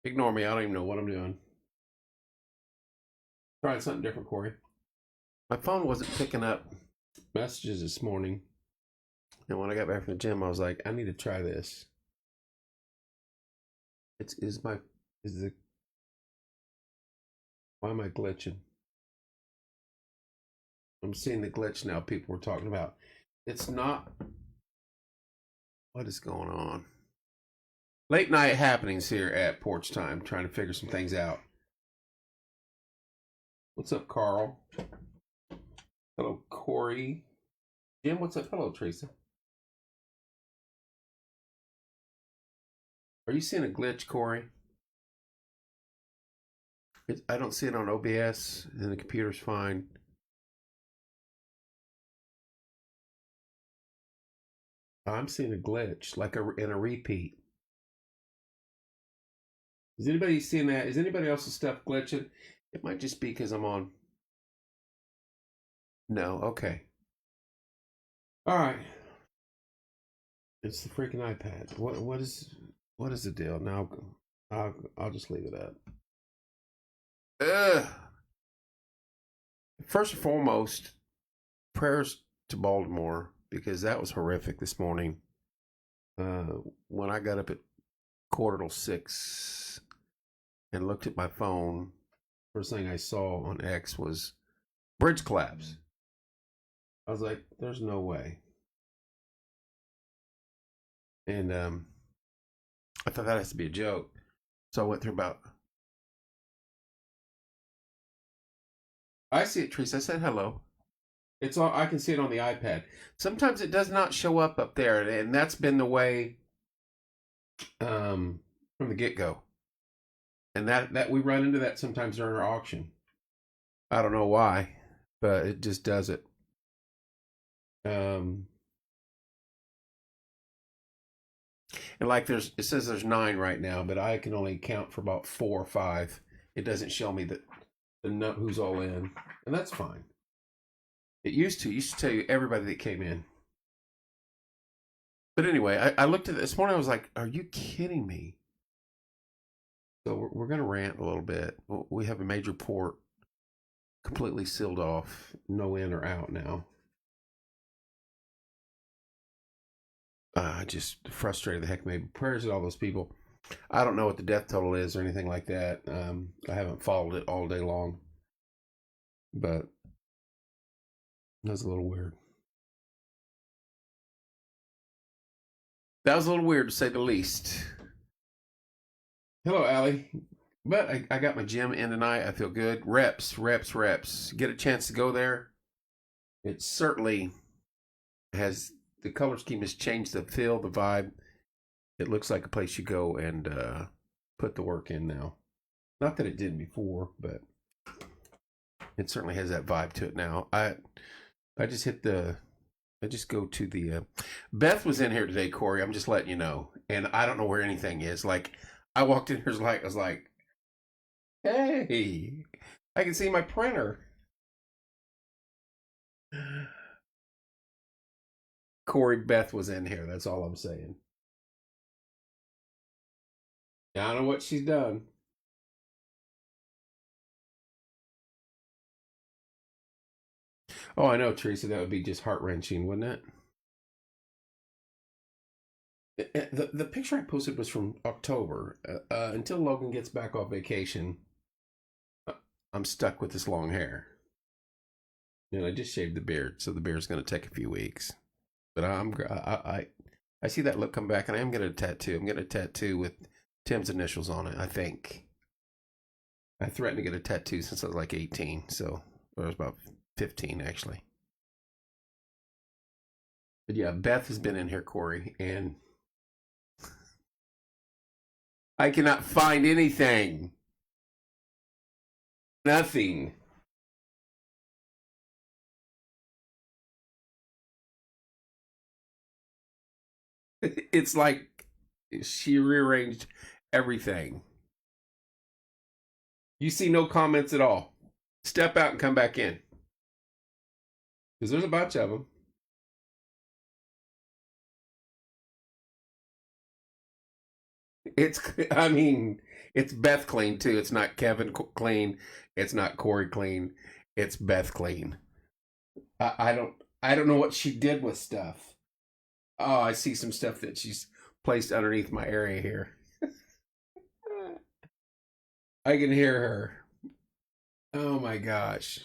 Ignore me. I don't even know what I'm doing. Trying something different, Corey. My phone wasn't picking up messages this morning. And when I got back from the gym, I was like, I need to try this. Why am I glitching? I'm seeing the glitch now people were talking about. It's not, what is going on? Late night happenings here at Porch Time, trying to figure some things out. What's up, Carl? Hello, Corey. Jim, what's up? Hello, Teresa. Are you seeing a glitch, Corey? I don't see it on OBS, and the computer's fine. I'm seeing a glitch, like in a repeat. Is anybody seeing that? Is anybody else's stuff glitching? It might just be because I'm on. No, okay. All right. It's the freaking iPad. What is the deal? Now I'll just leave it up. Ugh. First and foremost, prayers to Baltimore, because that was horrific this morning. When I got up at 5:45 and looked at my phone, first thing I saw on X was bridge collapse. I was like, there's no way. And I thought that has to be a joke. So I went through about. I see it, Teresa. I said hello. It's all I can see it on the iPad. Sometimes it does not show up there, and that's been the way from the get-go. And that we run into that sometimes during our auction. I don't know why, but it just does it. And like it says there's 9 right now, but I can only count for about 4 or 5. It doesn't show me the who's all in, and that's fine. It used to tell you everybody that came in. But anyway, I looked at it this morning. I was like, "Are you kidding me?" So we're going to rant a little bit. We have a major port completely sealed off, no in or out now. Just frustrated the heck maybe. Prayers to all those people. I don't know what the death total is or anything like that. I haven't followed it all day long, but that's a little weird. That was a little weird to say the least. Hello, Allie. But I got my gym in tonight. I feel good. Reps. Get a chance to go there. It certainly has, the color scheme has changed the feel, the vibe. It looks like a place you go and put the work in now. Not that it did before, but it certainly has that vibe to it now. I just go to the Beth was in here today, Corey. I'm just letting you know. And I don't know where anything is. Like, I walked in here, I was like, hey, I can see my printer. Corey, Beth was in here. That's all I'm saying. I don't know what she's done. Oh, I know, Teresa. That would be just heart wrenching, wouldn't it? The picture I posted was from October. Until Logan gets back off vacation, I'm stuck with this long hair. And I just shaved the beard, so the beard's going to take a few weeks. But I see that look come back, and I am getting a tattoo. I'm getting a tattoo with Tim's initials on it, I think. I threatened to get a tattoo since I was like 18, so I was about 15 actually. But yeah, Beth has been in here, Corey, and I cannot find anything. Nothing. It's like she rearranged everything. You see no comments at all. Step out and come back in. Because there's a bunch of them. I mean, It's Beth clean too. It's not Kevin clean. It's not Corey clean. It's Beth clean. I don't know what she did with stuff. Oh, I see some stuff that she's placed underneath my area here. I can hear her. Oh my gosh.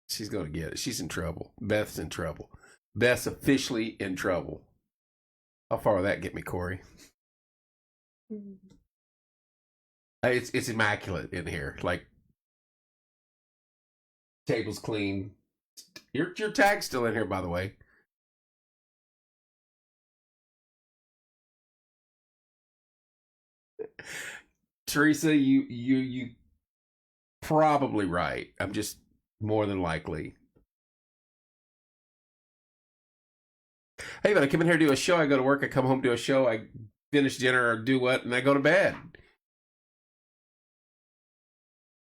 She's going to get it. She's in trouble. Beth's in trouble. Beth's officially in trouble. How far will that get me, Corey? It's immaculate in here. Like, table's clean. Your tag's still in here, by the way. Teresa, you probably right. I'm just more than likely. Hey, but I come in here to do a show. I go to work. I come home, do a show. I finish dinner or do what, and I go to bed.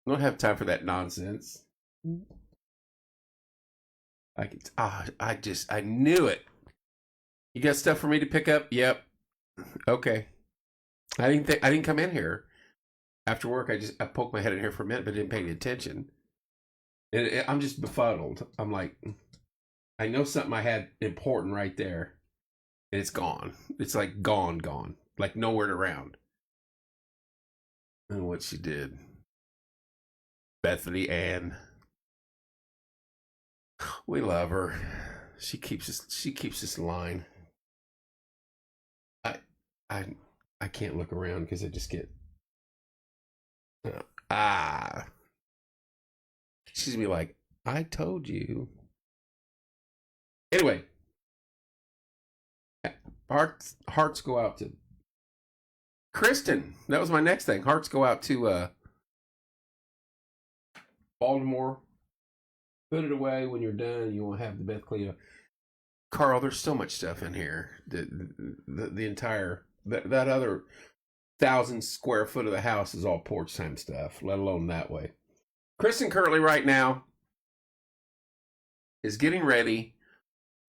I don't have time for that nonsense. I knew it. You got stuff for me to pick up? Yep. Okay. I didn't come in here after work. I poked my head in here for a minute, but didn't pay any attention. And I'm just befuddled. I'm like, I know something I had important right there, and it's gone. It's like gone, like nowhere around. And what she did, Bethany Ann, we love her. She keeps us. She keeps us in line. I I I can't look around because I just get ah. She's gonna be like, I told you. Anyway, hearts go out to Kristen. That was my next thing. Hearts go out to Baltimore. Put it away when you're done. You won't have the Beth clean up. Carl, there's so much stuff in here. The entire that other 1,000 square foot of the house is all porch time stuff. Let alone that way. Kristen currently right now is getting ready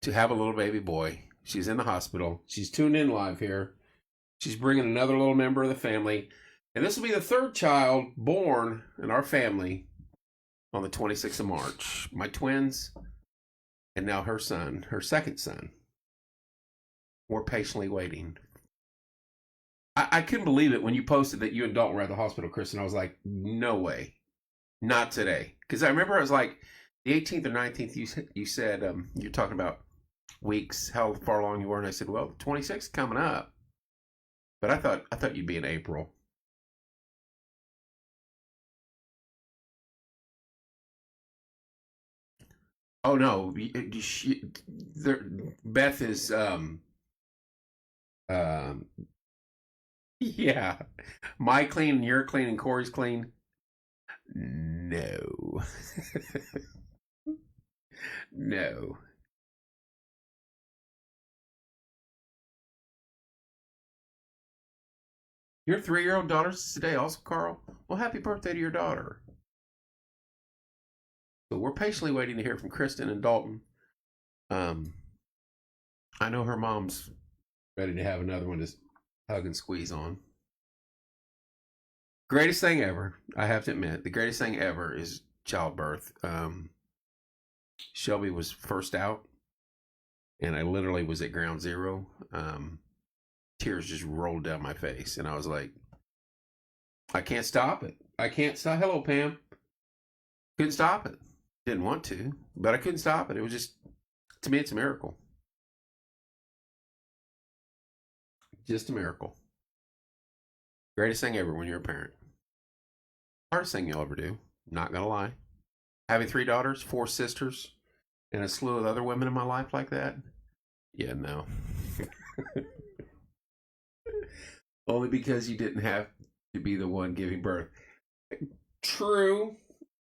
to have a little baby boy. She's in the hospital. She's tuned in live here. She's bringing another little member of the family. And this will be the third child born in our family on the 26th of March. My twins, and now her son, her second son. We're patiently waiting. I couldn't believe it when you posted that you and Dalton were at the hospital, Kristen. I was like, no way. Not today. Because I remember I was like, the 18th or 19th, you said, you're talking about weeks, how far along you were. And I said, well, 26 coming up. But I thought you'd be in April. Oh no, Beth is um yeah, my clean and your clean and Corey's clean. No, no. Your 3-year-old daughter's today also, Carl. Well, happy birthday to your daughter. So we're patiently waiting to hear from Kristen and Dalton. Um, I know her mom's ready to have another one to hug and squeeze on. Greatest thing ever, I have to admit, the greatest thing ever is childbirth. Shelby was first out, and I literally was at ground zero. Tears just rolled down my face, and I was like, I can't stop it. I can't stop. Hello, Pam. Couldn't stop it. Didn't want to, but I couldn't stop it. It was just, to me, it's a miracle. Just a miracle. Greatest thing ever when you're a parent. Hardest thing you'll ever do. Not gonna lie. Having 3 daughters, 4 sisters, and a slew of other women in my life like that. Yeah, no. Only because you didn't have to be the one giving birth. True.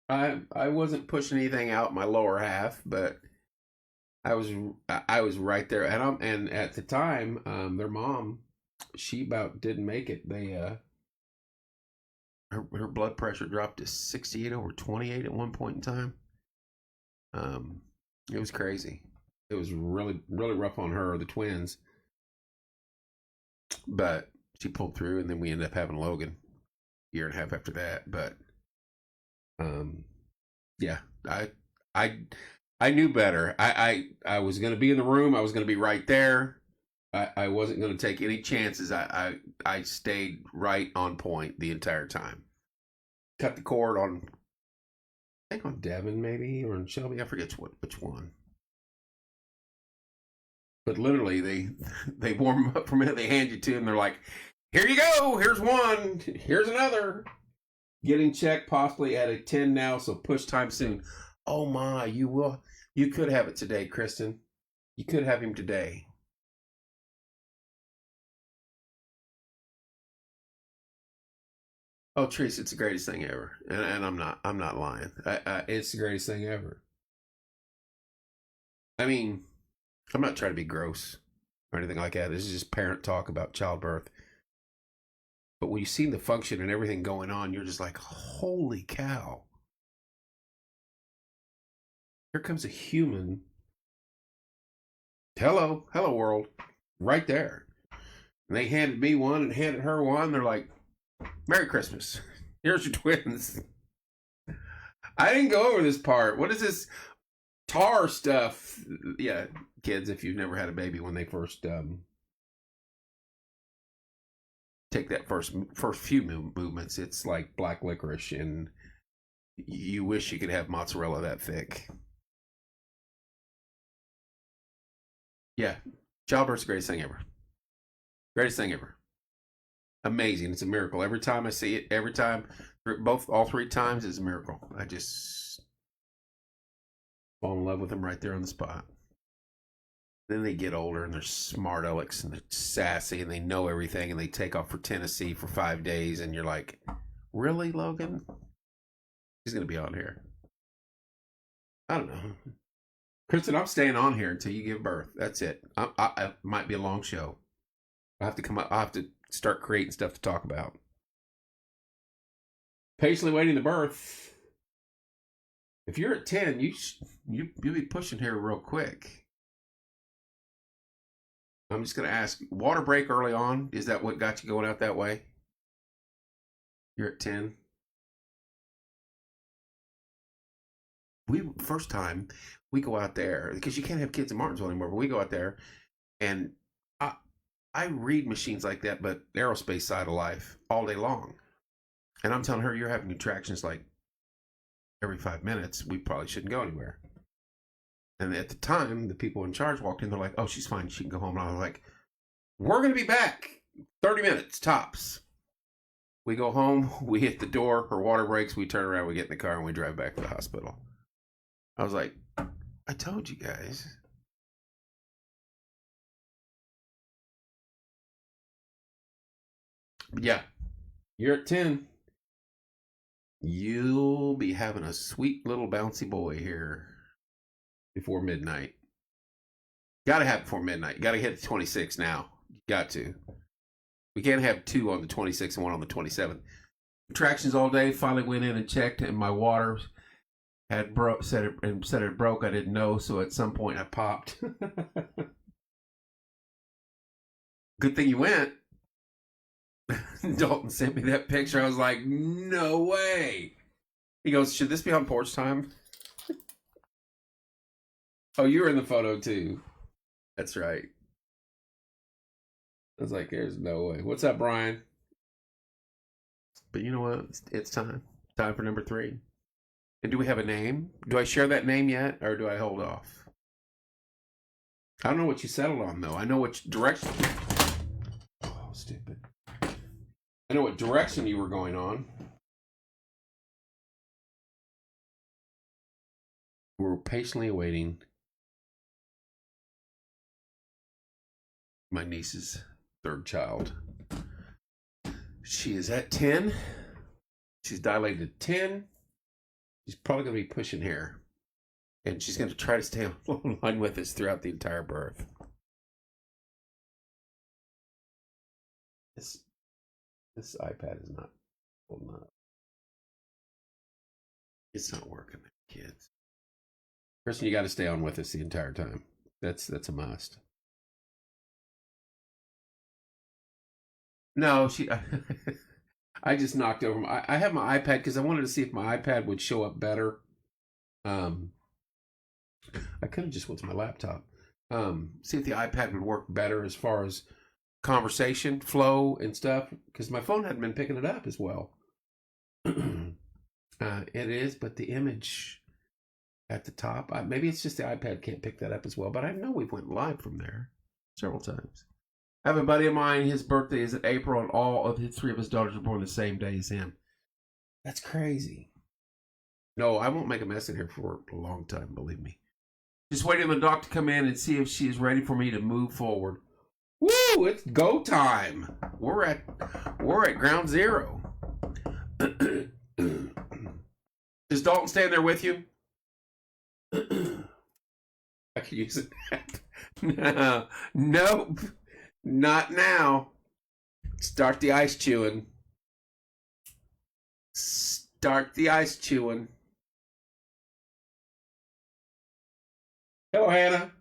I wasn't pushing anything out my lower half, but I was right there, and at the time, their mom, she about didn't make it. Her blood pressure dropped to 68 over 28 at one point in time. It was crazy. It was really rough on her, the twins. but she pulled through, and then we ended up having Logan a year and a half after that. But yeah, I I knew better. I was going to be in the room. I was going to be right there. I wasn't going to take any chances. I stayed right on point the entire time. Cut the cord on, I think on Devin maybe, or on Shelby. I forget which one. But literally, they warm up for a minute. They hand you two, and they're like, "Here you go. Here's one. Here's another." Getting checked possibly at a 10 now, so push time soon. Oh my, you will. You could have it today, Kristen. You could have him today. Oh, Treese, it's the greatest thing ever, and I'm not lying. It's the greatest thing ever. I mean, I'm not trying to be gross or anything like that. This is just parent talk about childbirth. But when you see the function and everything going on, you're just like, holy cow. Here comes a human. Hello world, right there. And they handed me one and handed her one. They're like, Merry Christmas. Here's your twins. I didn't go over this part. What is this tar stuff? Yeah, kids, if you've never had a baby, when they first take that first few movements, it's like black licorice, and you wish you could have mozzarella that thick. Yeah, childbirth's the greatest thing ever. Greatest thing ever. Amazing. It's a miracle. Every time I see it, every time, all three times, is a miracle. I just fall in love with them right there on the spot. Then they get older and they're smart alecks and they're sassy and they know everything and they take off for Tennessee for 5 days and you're like, really, Logan? He's going to be on here. I don't know. Kristen, I'm staying on here until you give birth. That's it. I might be a long show. I have to come up. I have to start creating stuff to talk about. Patiently waiting to birth. If you're at 10, you'll be pushing here real quick. I'm just going to ask, water break early on, is that what got you going out that way? You're at 10. First time, we go out there, because you can't have kids in Martinsville anymore, but we go out there, and I read machines like that, but aerospace side of life, all day long. And I'm telling her, you're having contractions like every 5 minutes. We probably shouldn't go anywhere. And at the time, the people in charge walked in. They're like, oh, she's fine. She can go home. And I was like, we're going to be back 30 minutes, tops. We go home. We hit the door. Her water breaks. We turn around. We get in the car, and we drive back to the hospital. I was like, I told you guys. But yeah, you're at 10. You'll be having a sweet little bouncy boy here before midnight. Got to have it before midnight. Got to hit the 26 now. Got to. We can't have 2 on the 26th and 1 on the 27th. Contractions all day. Finally went in and checked, and my water had said it broke. I didn't know, so at some point I popped. Good thing you went. Dalton sent me that picture. I was like, no way. He goes, should this be on porch time? Oh, you were in the photo too. That's right. I was like, there's no way. What's up, Brian? But you know what? It's time. Time for number 3. And do we have a name? Do I share that name yet, or do I hold off? I don't know what you settled on, though. I know which direction. Oh, stupid. I know what direction you were going on. We're patiently awaiting my niece's 3rd child. She is at 10. She's dilated 10. She's probably going to be pushing here. And she's going to try to stay online with us throughout the entire birth. This iPad is not holding up. It's not working, kids. Kristen, you got to stay on with us the entire time. That's a must. No, she. I just knocked over. I have my iPad because I wanted to see if my iPad would show up better. Um, I could have just went to my laptop. See if the iPad would work better as far as conversation flow and stuff. Because my phone hadn't been picking it up as well. It is, but the image at the top, maybe it's just the iPad can't pick that up as well. But I know we've went live from there several times. I have a buddy of mine. His birthday is in April, and all of his three of his daughters were born the same day as him. That's crazy. No, I won't make a mess in here for a long time, believe me. Just waiting on the doc to come in and see if she is ready for me to move forward. Woo! It's go time. We're at ground zero. Is Dalton staying there with you? I could use it. No, nope, not now. Start the ice chewing. Start the ice chewing. Hello, Hannah.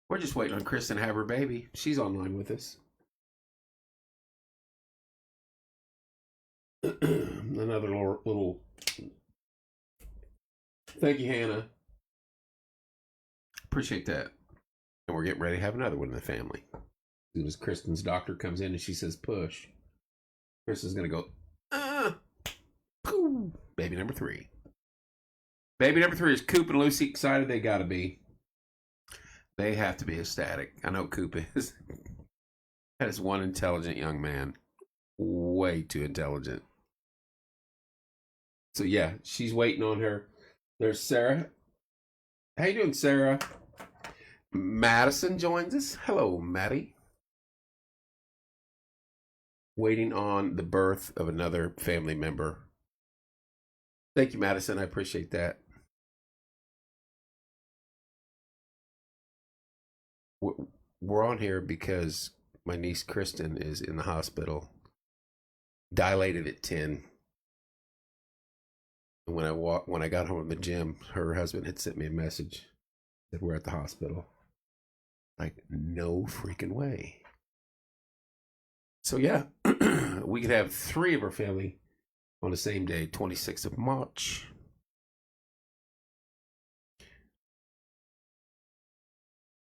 We're just waiting on Kristen to have her baby. She's online with us. Another little. Thank you, Hannah. Appreciate that. And we're getting ready to have another one in the family. As soon as Kristen's doctor comes in and she says push, Kristen's going to go, poo. Baby number 3. Baby number 3 is Coop and Lucy excited. They got to be. They have to be ecstatic. I know Coop is. That is one intelligent young man. Way too intelligent. So yeah, she's waiting on her. There's Sarah. How you doing, Sarah? Madison joins us. Hello, Maddie. Waiting on the birth of another family member. Thank you, Madison. I appreciate that. We're on here because my niece Kristen is in the hospital, dilated at 10. And when I got home from the gym, her husband had sent me a message that we're at the hospital. Like, no freaking way. So yeah, we could have 3 of our family on the same day, 26th of March.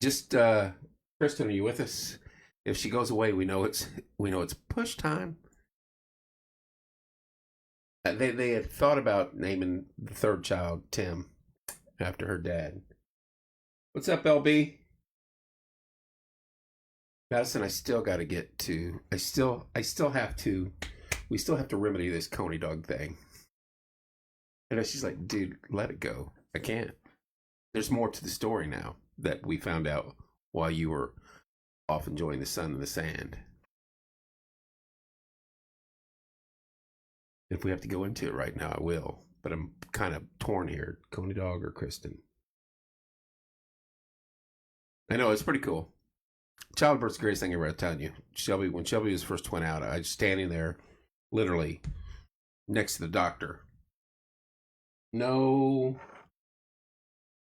Just Kristen, are you with us? If she goes away, we know it's push time. They had thought about naming the 3rd child Tim after her dad. What's up, LB? Madison, I still got to get to. I still have to. We still have to remedy this Coney dog thing. And she's like, dude, let it go. I can't. There's more to the story now that we found out while you were off enjoying the sun and the sand. If we have to go into it right now, I will. But I'm kind of torn here. Coney dog or Kristen? I know, it's pretty cool. Childbirth's the greatest thing ever, I'm telling you. When Shelby was first went out, I was standing there, literally, next to the doctor. No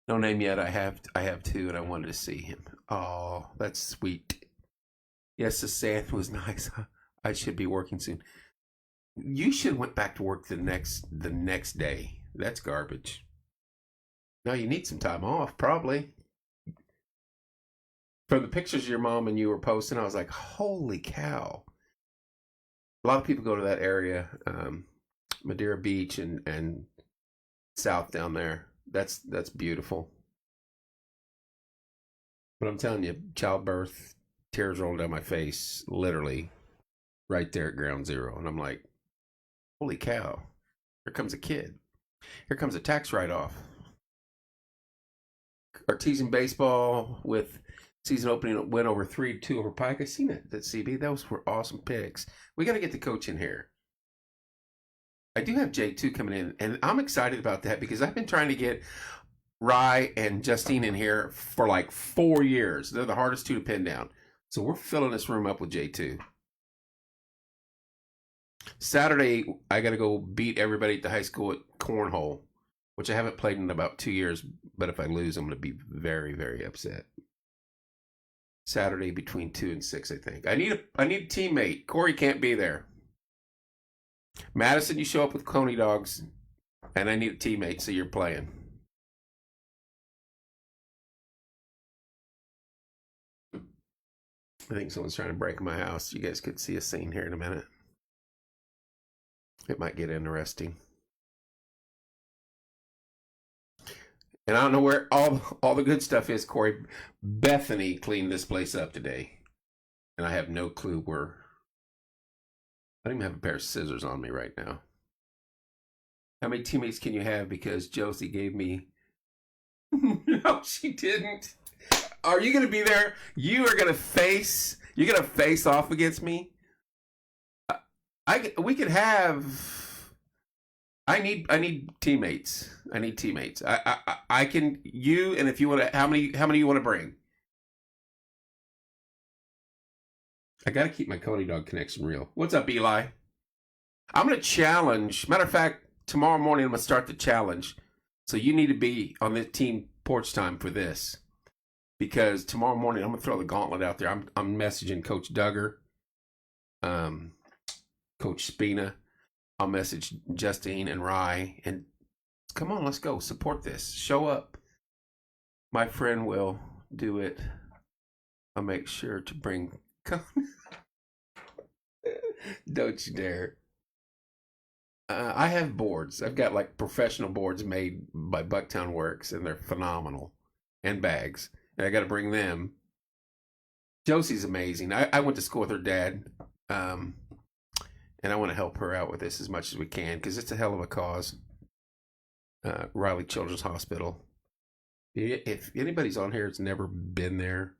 name yet. I have 2, and I wanted to see him. Oh, that's sweet. Yes, the sand was nice. I should be working soon. You should have went back to work the next day. That's garbage. Now you need some time off, probably. From the pictures your mom and you were posting, I was like, holy cow. A lot of people go to that area, Madeira Beach and south down there. That's beautiful. But I'm telling you, childbirth, tears rolling down my face, literally, right there at ground zero. And I'm like, holy cow, here comes a kid. Here comes a tax write-off. Artesian baseball with season opening win over 3-2 over Pike. I seen that CB. Those were awesome picks. We got to get the coach in here. I do have J2 coming in, and I'm excited about that because I've been trying to get Rye and Justine in here for like 4 years. They're the hardest 2 to pin down. So we're filling this room up with J2. Saturday, I got to go beat everybody at the high school at cornhole, which I haven't played in about 2 years. But if I lose, I'm going to be very, very upset. Saturday between 2 and 6, I think. I need a teammate. Corey can't be there. Madison, you show up with Coney dogs, and I need a teammate, so you're playing. I think someone's trying to break my house. You guys could see a scene here in a minute. It might get interesting. And I don't know where all the good stuff is, Corey. Bethany cleaned this place up today. And I have no clue where. I don't even have a pair of scissors on me right now. How many teammates can you have? Because Josie gave me. No, she didn't. Are you going to be there? You're going to face off against me? We could have. I need teammates. I need teammates. I can you, and if you want to, how many you want to bring? I got to keep my Coney dog connection real. What's up, Eli? I'm gonna challenge. Matter of fact, tomorrow morning I'm gonna start the challenge. So you need to be on the team porch time for this, because tomorrow morning I'm gonna throw the gauntlet out there. I'm messaging Coach Duggar, Coach Spina. I'll message Justine and Rye, and come on, let's go. Support this. Show up. My friend will do it. I'll make sure to bring. Don't you dare. I have boards. I've got like professional boards made by Bucktown Works, and they're phenomenal. And bags. And I got to bring them. Josie's amazing. I went to school with her dad. And I want to help her out with this as much as we can, because it's a hell of a cause. Riley Children's Hospital. If anybody's on here that's never been there,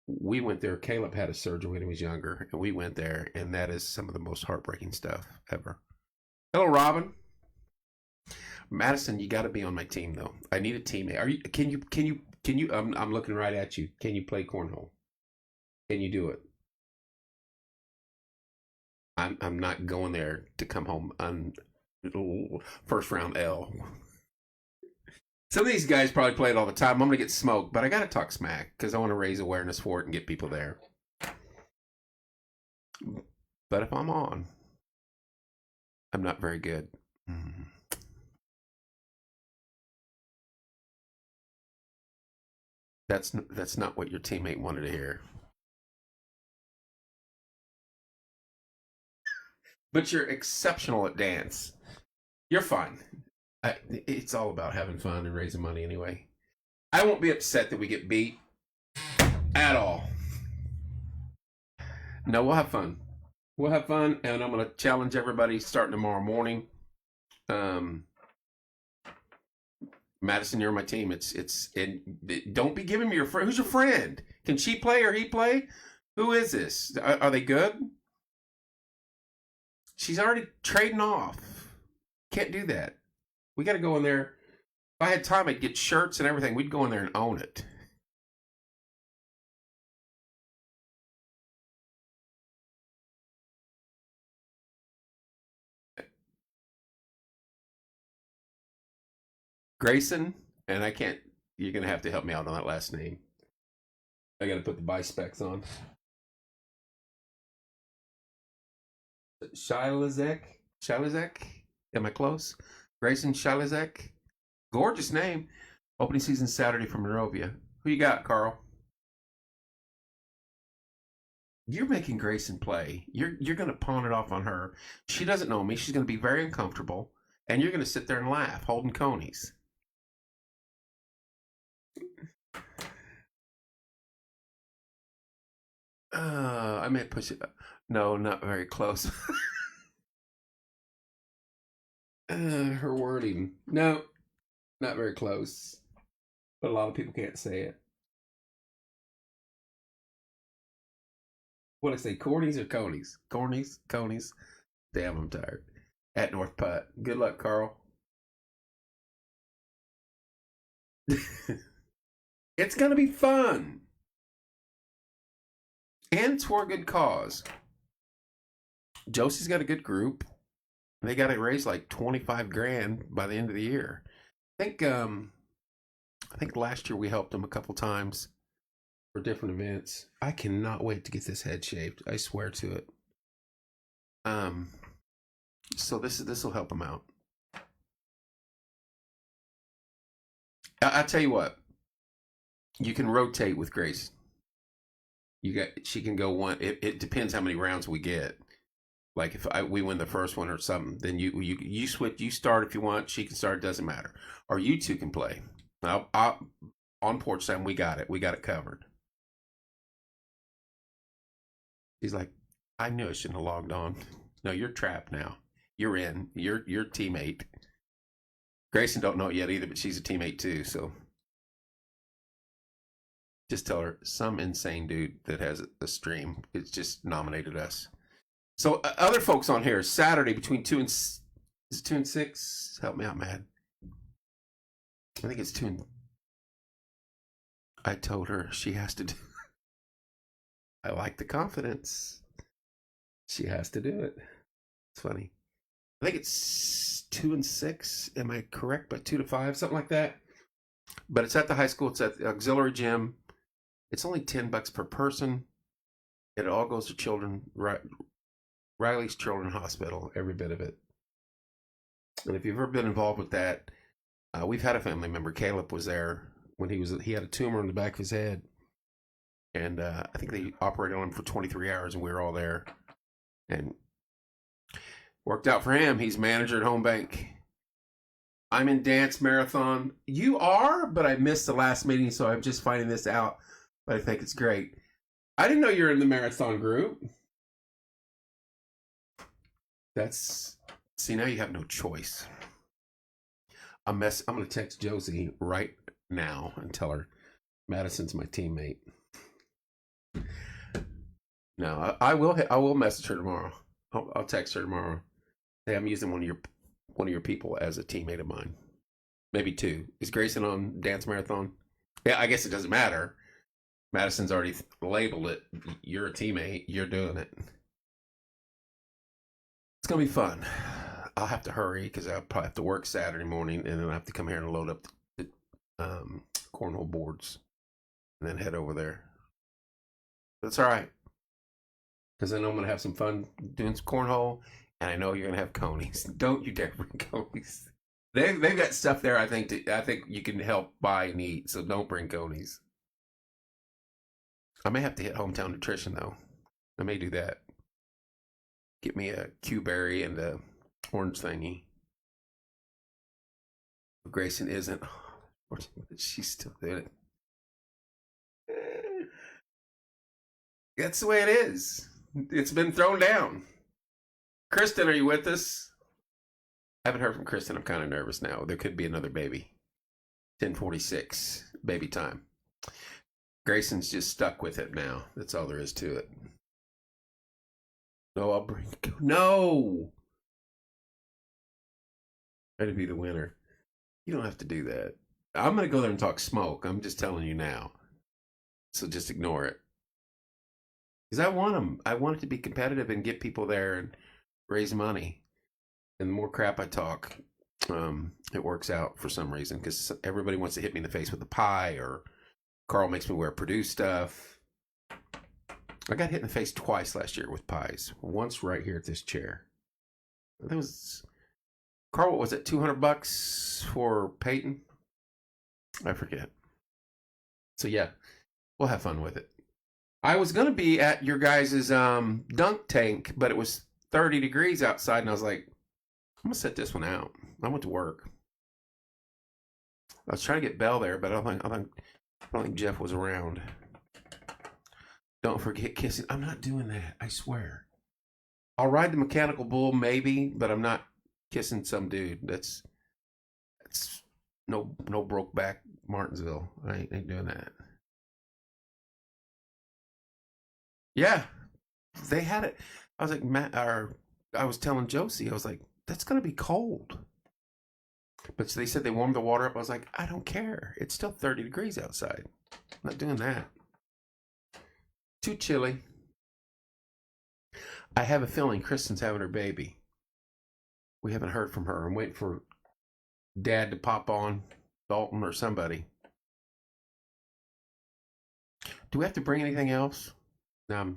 we went there. Caleb had a surgery when he was younger, and we went there, and that is some of the most heartbreaking stuff ever. Hello, Robin. Madison, you got to be on my team, though. I need a teammate. Can you? I'm looking right at you. Can you play cornhole? Can you do it? I'm not going there to come home on first round L. Some of these guys probably play it all the time. I'm going to get smoked, but I got to talk smack because I want to raise awareness for it and get people there. But if I'm on, I'm not very good. That's not what your teammate wanted to hear. But you're exceptional at dance. You're fine. It's all about having fun and raising money anyway. I won't be upset that we get beat at all. No, we'll have fun. We'll have fun, and I'm going to challenge everybody starting tomorrow morning. Madison, you're on my team. And don't be giving me your friend. Who's your friend? Can she play or he play? Who is this? Are they good? She's already trading off. Can't do that. We got to go in there. If I had time, I'd get shirts and everything. We'd go in there and own it. Grayson, and I can't. You're going to have to help me out on that last name. I got to put the bi-specs on. Shylazek? Am I close? Grayson Shylazek? Gorgeous name. Opening season Saturday from Monrovia. Who you got, Carl? You're making Grayson play. You're going to pawn it off on her. She doesn't know me. She's going to be very uncomfortable. And you're going to sit there and laugh, holding conies. I may push it. No, not very close. Her wording. No, not very close. But a lot of people can't say it. What did I say? Cornies or conies? Cornies? Conies? Damn, I'm tired. At North Putt. Good luck, Carl. It's going to be fun. And it's for a good cause. Josie's got a good group. They got to raise like 25 grand by the end of the year. I think last year we helped them a couple times. for different events. I cannot wait to get this head shaved. I swear to it. So this will help him out. I tell you what, you can rotate with Grace. She can go one. It depends how many rounds we get. Like if we win the first one or something, then you switch. You start if you want. She can start. Doesn't matter. Or you two can play. On porch time, we got it. We got it covered. He's like, I knew I shouldn't have logged on. No, you're trapped now. You're in. You're teammate. Grayson don't know it yet either, but she's a teammate too. So just tell her some insane dude that has a stream. It's just nominated us. So other folks on here, Saturday between 2 and 6. Help me out, man. I think it's 2 and. I told her she has to do. I like the confidence. She has to do it. It's funny. I think it's 2 and 6. Am I correct? But 2 to 5, something like that. But it's at the high school. It's at the auxiliary gym. It's only $10 per person. It all goes to children. Riley's Children's Hospital. Every bit of it. And if you've ever been involved with that, we've had a family member. Caleb was there when he had a tumor in the back of his head, and I think they operated on him for 23 hours, and we were all there, and worked out for him. He's manager at Home Bank. I'm in dance marathon. You are, but I missed the last meeting, so I'm just finding this out. But I think it's great. I didn't know you were in the marathon group. See, now you have no choice. I'm going to text Josie right now and tell her Madison's my teammate. No, I will message her tomorrow. I'll text her tomorrow. Hey, I'm using one of your people as a teammate of mine. Maybe 2. Is Grayson on dance marathon? Yeah, I guess it doesn't matter. Madison's already labeled it. You're a teammate. You're doing it. It's going to be fun. I'll have to hurry because I'll probably have to work Saturday morning, and then I have to come here and load up the cornhole boards and then head over there. That's all right. Because I know I'm going to have some fun doing some cornhole, and I know you're going to have conies. Don't you dare bring conies. They've got stuff there I think you can help buy and eat, so don't bring conies. I may have to hit Hometown Nutrition, though. I may do that. Get me a Q-berry and a orange thingy. Grayson isn't. She's still doing it. That's the way it is. It's been thrown down. Kristen, are you with us? I haven't heard from Kristen. I'm kind of nervous now. There could be another baby. 10:46, baby time. Grayson's just stuck with it now. That's all there is to it. No, I'll bring. No! Try to be the winner. You don't have to do that. I'm going to go there and talk smoke. I'm just telling you now. So just ignore it. Because I want them. I want it to be competitive and get people there and raise money. And the more crap I talk, it works out for some reason. Because everybody wants to hit me in the face with a pie, or Carl makes me wear Purdue stuff. I got hit in the face twice last year with pies. Once right here at this chair. That was... Carl, what was it? $200 for Peyton? I forget. So yeah, we'll have fun with it. I was going to be at your guys' dunk tank, but it was 30 degrees outside, and I was like, I'm going to set this one out. I went to work. I was trying to get Belle there, but I don't think Jeff was around. Don't forget kissing. I'm not doing that, I swear. I'll ride the mechanical bull maybe, but I'm not kissing some dude. That's no Brokeback Martinsville. I ain't doing that. Yeah, they had it. I was like, I was telling Josie, I was like, that's gonna be cold. But they said they warmed the water up. I was like, I don't care. It's still 30 degrees outside. I'm not doing that. Too chilly. I have a feeling Kristen's having her baby. We haven't heard from her. I'm waiting for Dad to pop on, Dalton or somebody. Do we have to bring anything else? Cornhole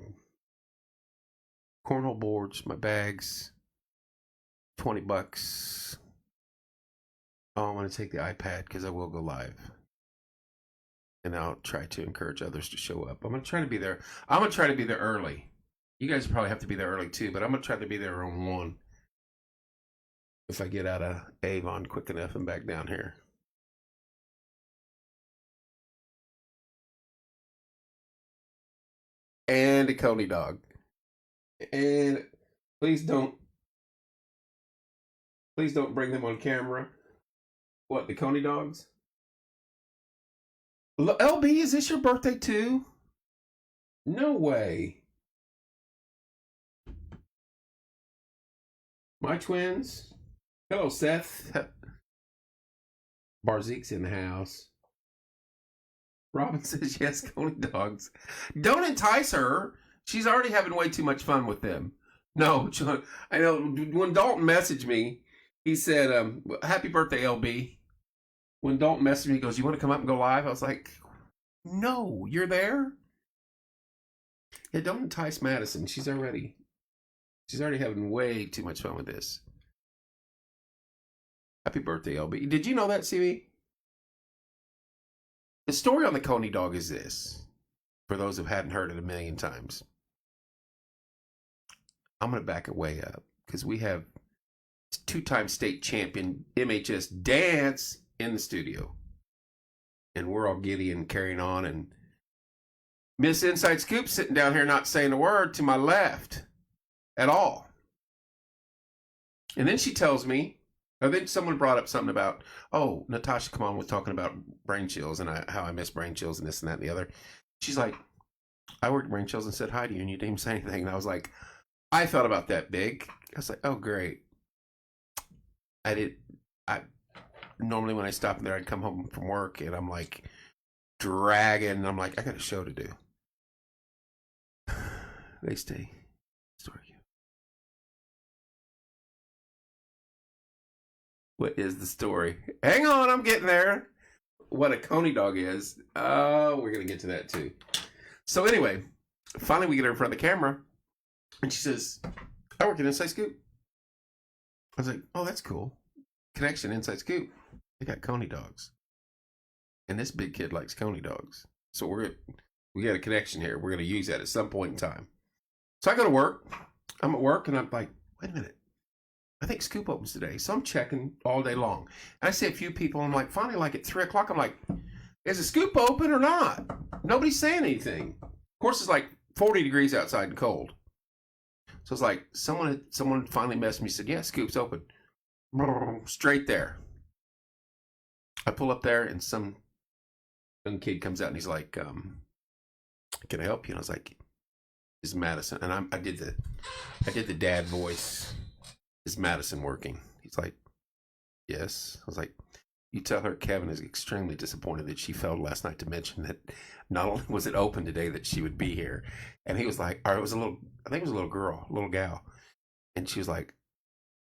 boards, my bags, $20. Oh, I'm going to take the iPad because I will go live. And I'll try to encourage others to show up. I'm going to try to be there. I'm going to try to be there early. You guys probably have to be there early too, but I'm going to try to be there around 1. If I get out of Avon quick enough and back down here. And a Coney dog. And please don't bring them on camera. What, the Coney dogs? LB, is this your birthday too? No way. My twins. Hello, Seth. Barzeek's in the house. Robin says yes, Coney dogs. Don't entice her. She's already having way too much fun with them. No, I know. When Dalton messaged me, he said, happy birthday, LB. When Dalton messaged me, he goes, you want to come up and go live? I was like, no, you're there? Yeah, don't entice Madison. She's already having way too much fun with this. Happy birthday, LB. Did you know that, CB? The story on the Coney dog is this, for those who hadn't heard it a million times. I'm going to back it way up because we have 2-time state champion MHS Dance in the studio. And we're all giddy and carrying on. And Miss Inside Scoop sitting down here not saying a word to my left at all. And then she tells me, I think someone brought up something about, oh, Natasha Kaman was talking about brain chills and how I miss brain chills and this and that and the other. She's like, I worked brain chills and said hi to you and you didn't even say anything. And I was like, I thought about that big. I was like, oh, great. I normally when I stop there, I'd come home from work and I'm like dragging. And I'm like, I got a show to do. They stay. Story. What is the story? Hang on, I'm getting there. What a Coney dog is. Oh, we're going to get to that too. So anyway, finally we get her in front of the camera. And she says, I work at Inside Scoop. I was like, oh, that's cool. Connection, Inside Scoop. They got Coney dogs. And this big kid likes Coney dogs. So we got a connection here. We're going to use that at some point in time. So I go to work. I'm at work and I'm like, wait a minute. I think Scoop opens today. So I'm checking all day long. And I see a few people. I'm like, finally, like at 3 o'clock, I'm like, is the Scoop open or not? Nobody's saying anything. Of course, it's like 40 degrees outside and cold. So it's like someone finally messaged me, said, yeah, Scoop's open. Straight there. I pull up there and some young kid comes out and he's like, can I help you? And I was like, is Madison? And I did the dad voice. Is Madison working? He's like, yes. I was like, you tell her Kevin is extremely disappointed that she failed last night to mention that not only was it open today that she would be here. And he was like, or I think it was a little girl, a little gal. And she was like,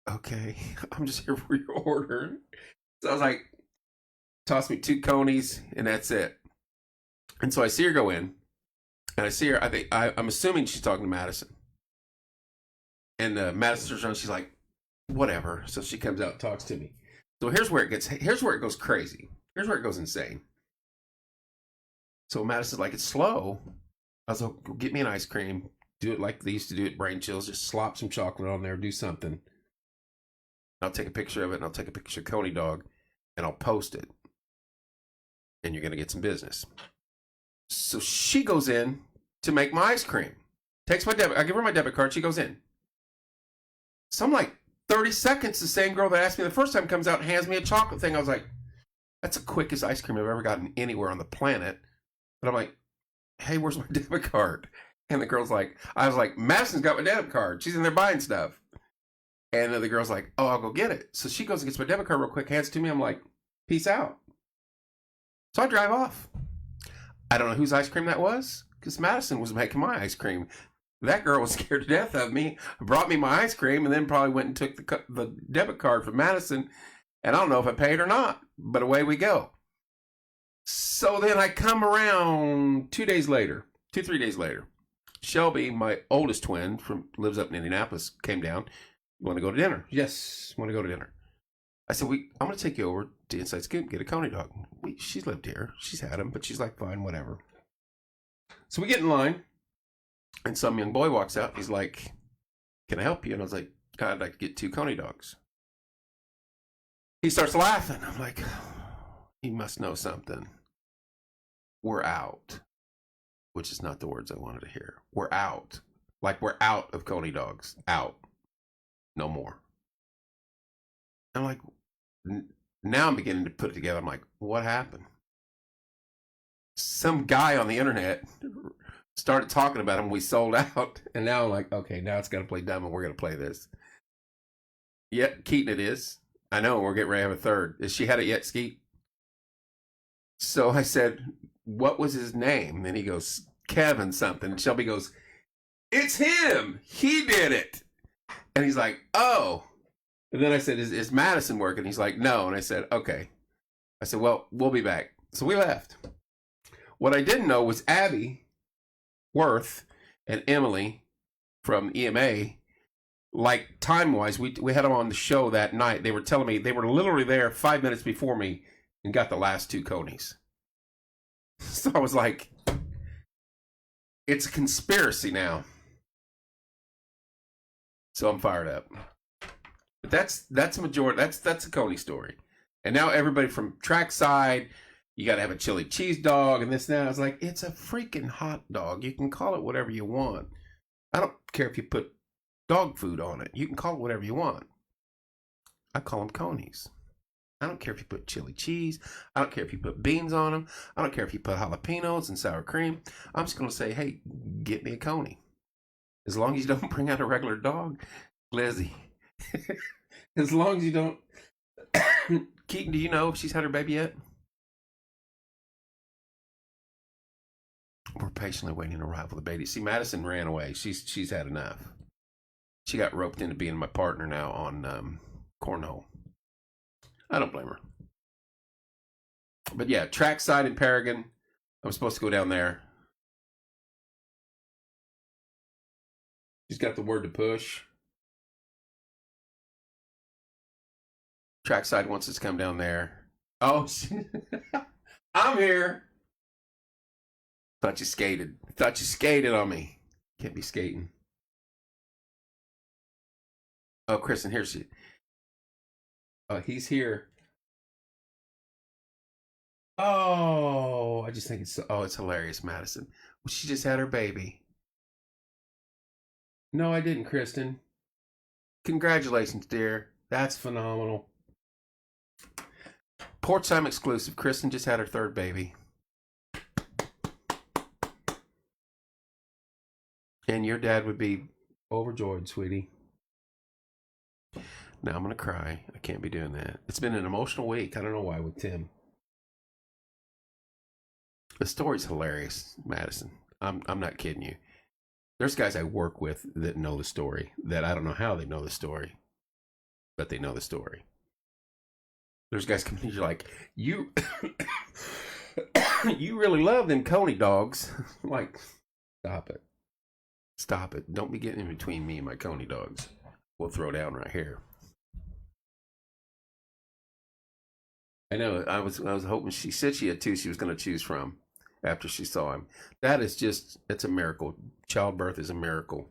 okay, I'm just here for your order. So I was like, toss me 2 conies and that's it. And so I see her go in and I see her, I'm assuming she's talking to Madison. And Madison turns around, she's like, whatever. So she comes out and talks to me. So here's where it goes crazy. Here's where it goes insane. So Madison's like, it's slow. I was like, get me an ice cream. Do it like they used to do at Brain Chills. Just slop some chocolate on there. Do something. I'll take a picture of it and I'll take a picture of Coney Dog and I'll post it. And you're going to get some business. So she goes in to make my ice cream. Takes my debit. I give her my debit card. She goes in. So I'm like, 30 seconds, the same girl that asked me the first time comes out and hands me a chocolate thing. I was like, that's the quickest ice cream I've ever gotten anywhere on the planet. But I'm like, hey, where's my debit card? And the girl's like, I was like, Madison's got my debit card. She's in there buying stuff. And the girl's like, oh, I'll go get it. So she goes and gets my debit card real quick, hands it to me. I'm like, peace out. So I drive off. I don't know whose ice cream that was because Madison was making my ice cream. That girl was scared to death of me, brought me my ice cream, and then probably went and took the debit card from Madison. And I don't know if I paid or not, but away we go. So then I come around 3 days later. Shelby, my oldest twin, lives up in Indianapolis, came down. You want to go to dinner? Yes, want to go to dinner. I said, I'm going to take you over to Inside Scoop, get a Coney dog. She's lived here. She's had them, but she's like, fine, whatever. So we get in line, and some young boy walks out. He's like, can I help you? And I was like, I'd like to get 2 Coney dogs. He starts laughing. I'm like, he must know something. We're out. Which is not the words I wanted to hear. We're out. Like we're out of Coney dogs. Out. No more. I'm like, now I'm beginning to put it together. I'm like, what happened? Some guy on the internet started talking about him. We sold out. And now I'm like, okay, now it's got to play dumb and we're going to play this. Yeah, Keaton it is. I know, we're getting ready to have a third. Has she had it yet, Skeet? So I said, what was his name? And he goes, Kevin something. Shelby goes, it's him. He did it. And he's like, oh. And then I said, is Madison working? He's like, no. And I said, okay. I said, well, we'll be back. So we left. What I didn't know was Abby Worth and Emily from EMA, like time-wise, we had them on the show that night. They were telling me they were literally there 5 minutes before me and got the last 2 Conies. So I was like, it's a conspiracy now. So I'm fired up. But that's a majority. That's a Coney story. And now everybody from trackside, you got to have a chili cheese dog and this and that. I was like, it's a freaking hot dog. You can call it whatever you want. I don't care if you put dog food on it. You can call it whatever you want. I call them Conies. I don't care if you put chili cheese. I don't care if you put beans on them. I don't care if you put jalapenos and sour cream. I'm just going to say, hey, get me a Coney. As long as you don't bring out a regular dog, Lizzie. As long as you don't. Keaton, do you know if she's had her baby yet? We're patiently waiting to arrive with the baby. See, Madison ran away. She's had enough. She got roped into being my partner now on cornhole. I don't blame her. But yeah, trackside in Paragon. I'm supposed to go down there. She's got the word to push. Trackside wants us to come down there. Oh, I'm here. Thought you skated. Thought you skated on me. Can't be skating. Oh, Kristen, here's she. Oh, he's here. Oh, I just think it's hilarious, Madison. Well, she just had her baby. No, I didn't, Kristen. Congratulations, dear. That's phenomenal. Porch Time exclusive. Kristen just had her 3rd baby. And your dad would be overjoyed, sweetie. Now I'm going to cry. I can't be doing that. It's been an emotional week. I don't know why with Tim. The story's hilarious, Madison. I'm not kidding you. There's guys I work with that know the story, that I don't know how they know the story, but they know the story. There's guys coming to you like, you really love them Coney dogs. I'm like, stop it. Stop it. Don't be getting in between me and my Coney dogs. We'll throw down right here. I know. I was hoping, she said she had 2 she was going to choose from after she saw him. That is just, it's a miracle. Childbirth is a miracle.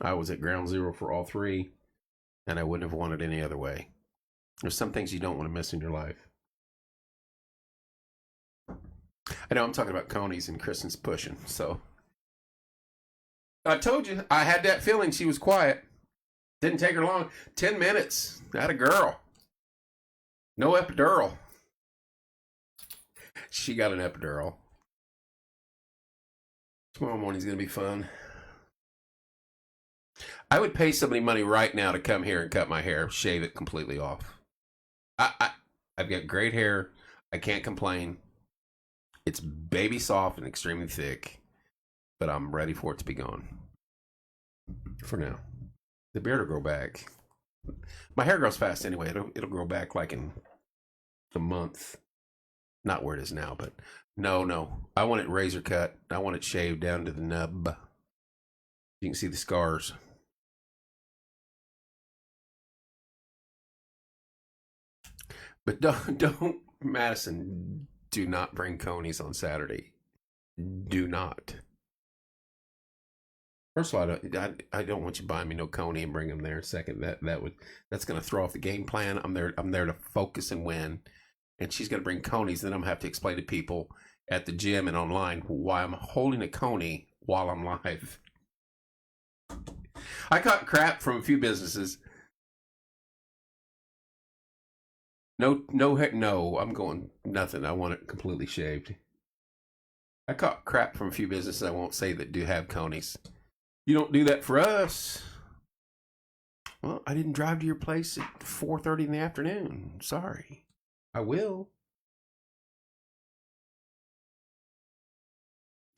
I was at ground zero for all 3, and I wouldn't have wanted any other way. There's some things you don't want to miss in your life. I know I'm talking about Conies and Kristen's pushing, so. I told you, I had that feeling she was quiet. Didn't take her long. 10 minutes. That a girl. No epidural. She got an epidural. Tomorrow morning's going to be fun. I would pay somebody money right now to come here and cut my hair, shave it completely off. I've got great hair. I can't complain. It's baby soft and extremely thick, but I'm ready for it to be gone. For now. The beard will grow back. My hair grows fast anyway. It'll grow back like in a month. Not where it is now, but no. I want it razor cut. I want it shaved down to the nub. You can see the scars. But don't, Madison, do not bring conies on Saturday. Do not. First of all, I don't want you buying me no coney and bring them there. Second, that's going to throw off the game plan. I'm there to focus and win. And she's going to bring conies. Then I'm going to have to explain to people at the gym and online why I'm holding a coney while I'm live. I caught crap from a few businesses. No, I'm going nothing. I want it completely shaved. I caught crap from a few businesses I won't say that do have conies. You don't do that for us. Well, I didn't drive to your place at 4:30 in the afternoon. Sorry. I will.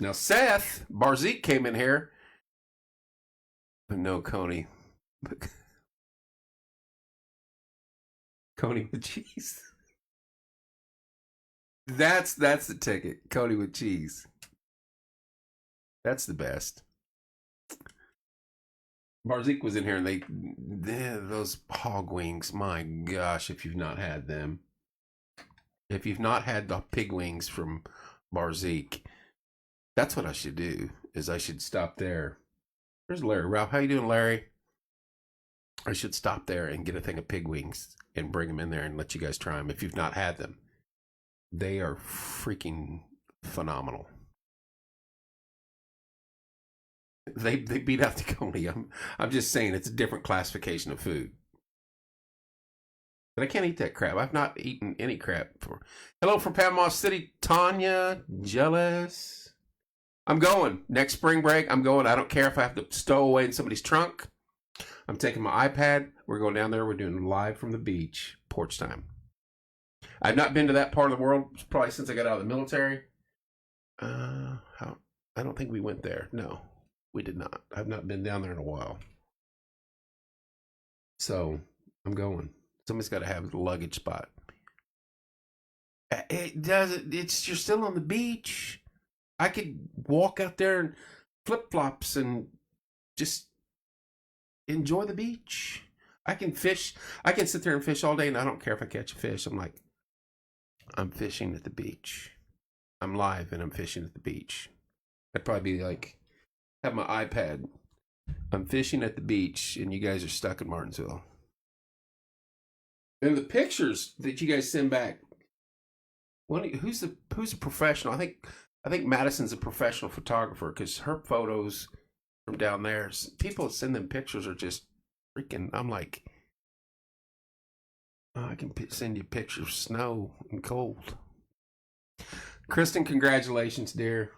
Now, Seth Barzik came in here. But no coney. Coney with cheese. That's the ticket. Coney with cheese. That's the best. Barzik was in here and those hog wings, my gosh, if you've not had them. If you've not had the pig wings from Barzik, that's what I should do, is I should stop there. There's Larry. Ralph, how you doing, Larry? I should stop there and get a thing of pig wings and bring them in there and let you guys try them if you've not had them. They are freaking phenomenal. They beat out the coney. I'm just saying it's a different classification of food. But I can't eat that crap. I've not eaten any crap before. Hello from Panama City, Tanya. Jealous. I'm going. Next spring break, I'm going. I don't care if I have to stow away in somebody's trunk. I'm taking my iPad. We're going down there. We're doing live from the beach. Porch time. I've not been to that part of the world probably since I got out of the military. I don't think we went there. No, we did not. I've not been down there in a while. So I'm going. Somebody's got to have a luggage spot. It doesn't. It's you're still on the beach. I could walk out there in flip flops and just enjoy the beach. I can fish. I can sit there and fish all day, and I don't care if I catch a fish. I'm fishing at the beach. I'm live and I'm fishing at the beach. I'd probably be like, have my iPad. I'm fishing at the beach, and you guys are stuck in Martinsville. And the pictures that you guys send back. Who's a professional? I think Madison's a professional photographer because her photos from down there, people send them pictures are just freaking. I'm like, oh, I can send you pictures of snow and cold. Kristen, congratulations, dear.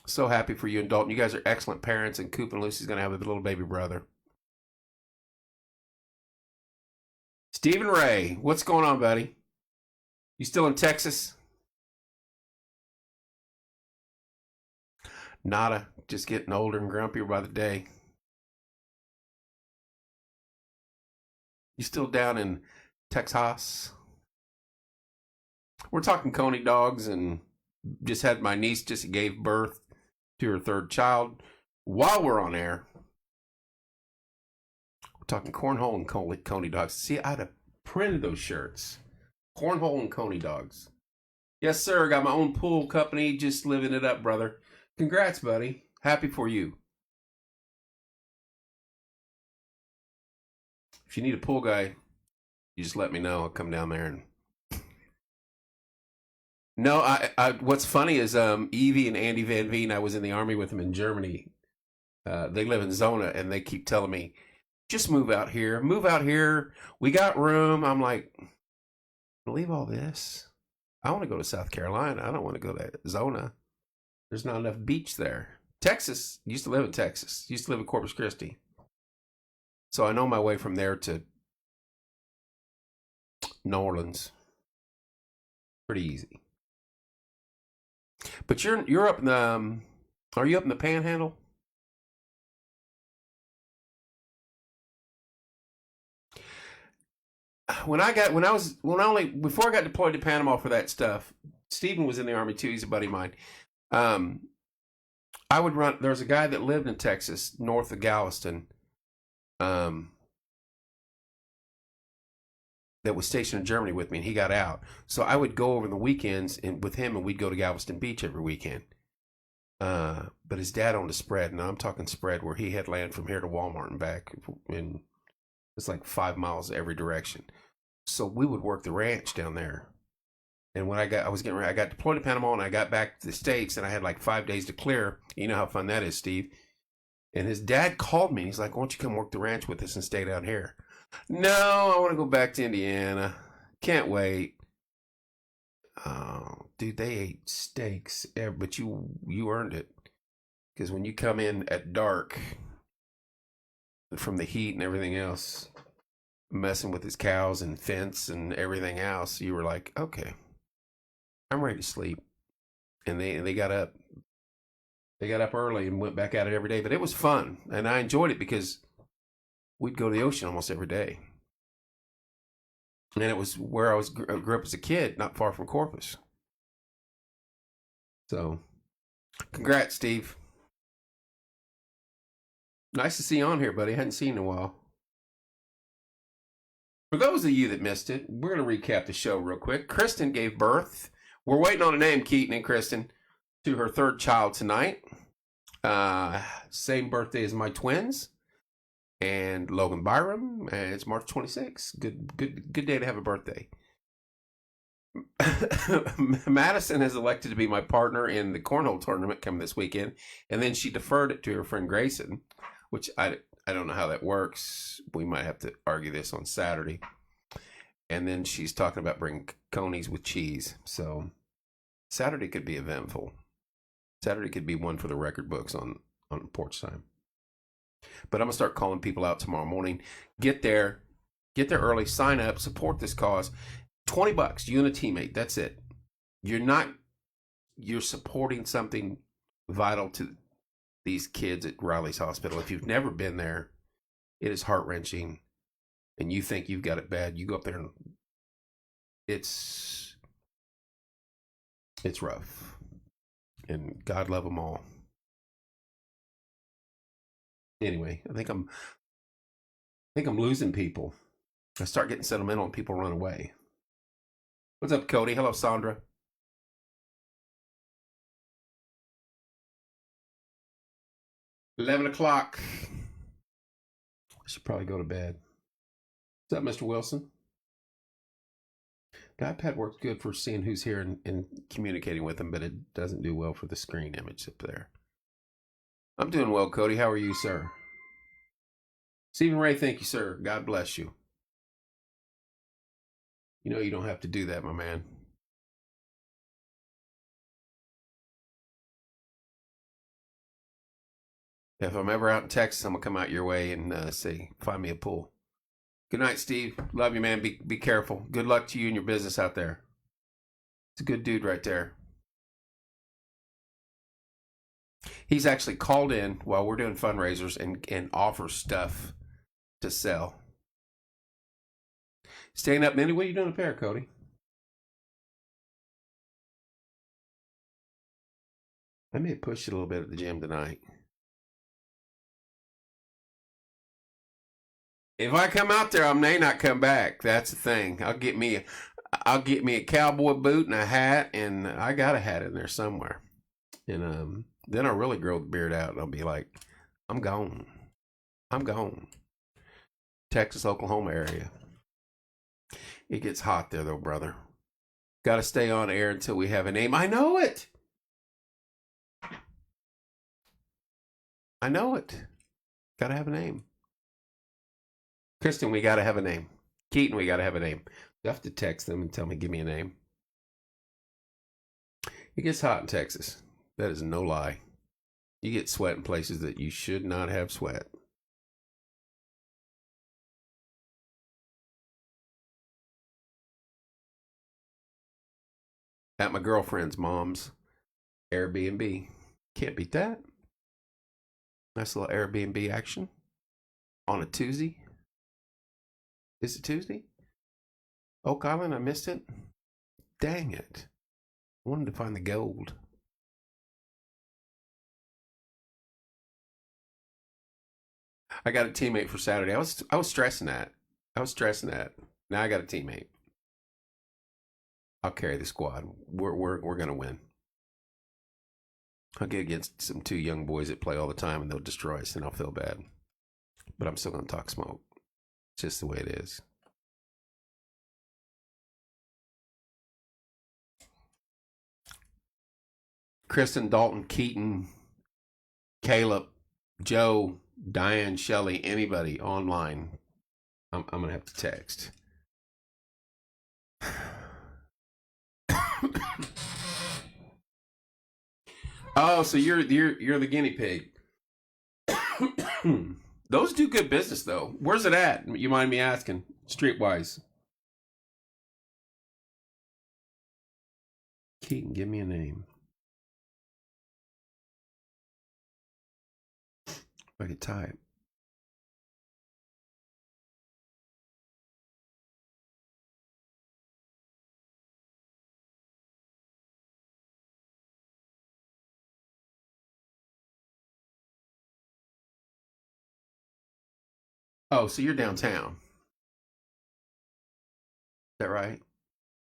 So happy for you and Dalton. You guys are excellent parents, and Coop and Lucy's going to have a little baby brother. Stephen Ray, what's going on, buddy? You still in Texas? Nada, just getting older and grumpier by the day. You still down in Texas? We're talking coney dogs, and just had my niece just gave birth to her third child while we're on air. We're talking cornhole and coney dogs. See, I'd have printed those shirts. Cornhole and coney dogs. Yes, sir. Got my own pool company. Just living it up, brother. Congrats, buddy. Happy for you. If you need a pool guy, you just let me know. I'll come down there and. No, I what's funny is Evie and Andy Van Veen, I was in the army with them in Germany. They live in Zona, and they keep telling me, just move out here. Move out here. We got room. I'm like, leave all this. I want to go to South Carolina. I don't want to go to Zona. There's not enough beach there. Texas. Used to live in Texas. Used to live in Corpus Christi. So I know my way from there to New Orleans. Pretty easy. But you're up in the are you up in the Panhandle? before I got deployed to Panama for that stuff, Stephen was in the Army too. He's a buddy of mine. Um, I would run. There was a guy that lived in Texas, north of Galveston, um, that was stationed in Germany with me, and he got out. So I would go over the weekends with him, and we'd go to Galveston Beach every weekend. But his dad owned a spread, and I'm talking spread where he had land from here to Walmart and back, and it's like 5 miles every direction. So we would work the ranch down there. And when I got deployed to Panama, and I got back to the States, and I had like 5 days to clear. You know how fun that is, Steve. And his dad called me. He's like, "Why don't you come work the ranch with us and stay down here?" No, I want to go back to Indiana. Can't wait. Oh, dude, they ate steaks, but you earned it. Because when you come in at dark from the heat and everything else, messing with his cows and fence and everything else, you were like, okay, I'm ready to sleep. And they got up. They got up early and went back at it every day. But it was fun, and I enjoyed it because we'd go to the ocean almost every day. And it was where grew up as a kid, not far from Corpus. So, congrats, Steve. Nice to see you on here, buddy. I hadn't seen you in a while. For those of you that missed it, we're going to recap the show real quick. Kristen gave birth. We're waiting on a name, Keaton and Kristen, to her third child tonight. Same birthday as my twins and Logan Byram, and it's March 26th. Good day to have a birthday. Madison has elected to be my partner in the cornhole tournament coming this weekend, and then she deferred it to her friend Grayson, which I don't know how that works. We might have to argue this on Saturday. And then she's talking about bringing conies with cheese. So Saturday could be eventful. Saturday could be one for the record books on porch time. But I'm going to start calling people out tomorrow morning. Get there early, sign up, support this cause. $20, you and a teammate, that's it. You're supporting something vital to these kids at Riley's Hospital. If you've never been there, it is heart-wrenching, and you think you've got it bad. You go up there and it's rough, and God love them all. Anyway, I think I'm losing people. I start getting sentimental and people run away. What's up, Cody? Hello, Sandra. 11 o'clock. I should probably go to bed. What's up, Mr. Wilson? The iPad works good for seeing who's here and communicating with them, but it doesn't do well for the screen image up there. I'm doing well, Cody. How are you, sir? Stephen Ray, thank you, sir. God bless you. You know you don't have to do that, my man. If I'm ever out in Texas, I'm going to come out your way and say, find me a pool. Good night, Steve. Love you, man. Be careful. Good luck to you and your business out there. It's a good dude right there. He's actually called in while we're doing fundraisers and offers stuff to sell. Staying up, Mindy. What are you doing up there, Cody? I may push it a little bit at the gym tonight. If I come out there, I may not come back. That's the thing. I'll get me a cowboy boot and a hat, and I got a hat in there somewhere. And then I'll really grow the beard out, and I'll be like, I'm gone. Texas, Oklahoma area. It gets hot there, though, brother. Got to stay on air until we have a name. I know it. Got to have a name. Kristen, we got to have a name. Keaton, we got to have a name. You have to text them and tell me, give me a name. It gets hot in Texas. That is no lie. You get sweat in places that you should not have sweat. At my girlfriend's mom's Airbnb. Can't beat that. Nice little Airbnb action on a Tuesday. Is it Tuesday? Oak Island, I missed it. Dang it. I wanted to find the gold. I got a teammate for Saturday. I was stressing that. Now I got a teammate. I'll carry the squad. We're gonna win. I'll get against some two young boys that play all the time and they'll destroy us and I'll feel bad. But I'm still gonna talk smoke. It's just the way it is. Kristen, Dalton, Keaton, Caleb, Joe, Diane, Shelley, anybody online. I'm gonna have to text. Oh, so you're the guinea pig. Those do good business though. Where's it at? You mind me asking? Streetwise. Keaton, give me a name. If I could type. Oh, so you're downtown. Is that right?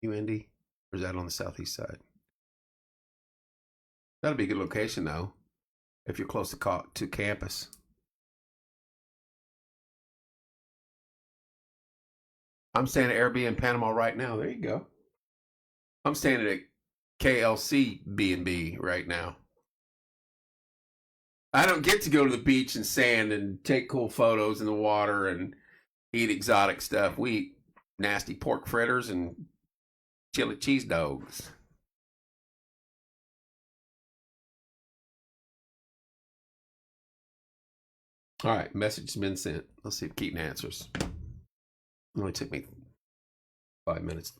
You Indy? Or is that on the southeast side? That'd be a good location though, if you're close to campus. I'm staying at Airbnb in Panama right now. There you go. I'm staying at KLC B&B right now. I don't get to go to the beach and sand and take cool photos in the water and eat exotic stuff. We eat nasty pork fritters and chili cheese dogs. All right, message's been sent. Let's see if Keaton answers. It only took me 5 minutes.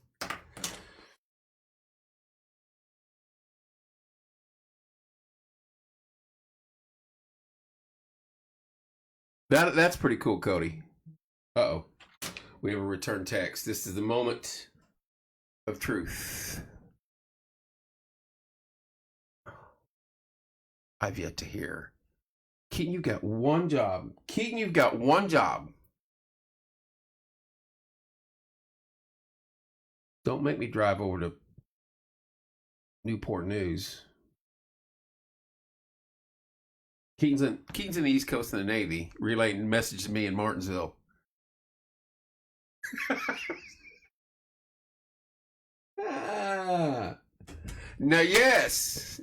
That's pretty cool, Cody. Uh-oh. We have a return text. This is the moment of truth. I've yet to hear. Keaton, you've got one job. Keaton, you've got one job. Don't make me drive over to Newport News. Keaton's in the East Coast of the Navy, relaying message to me in Martinsville. Now, yes,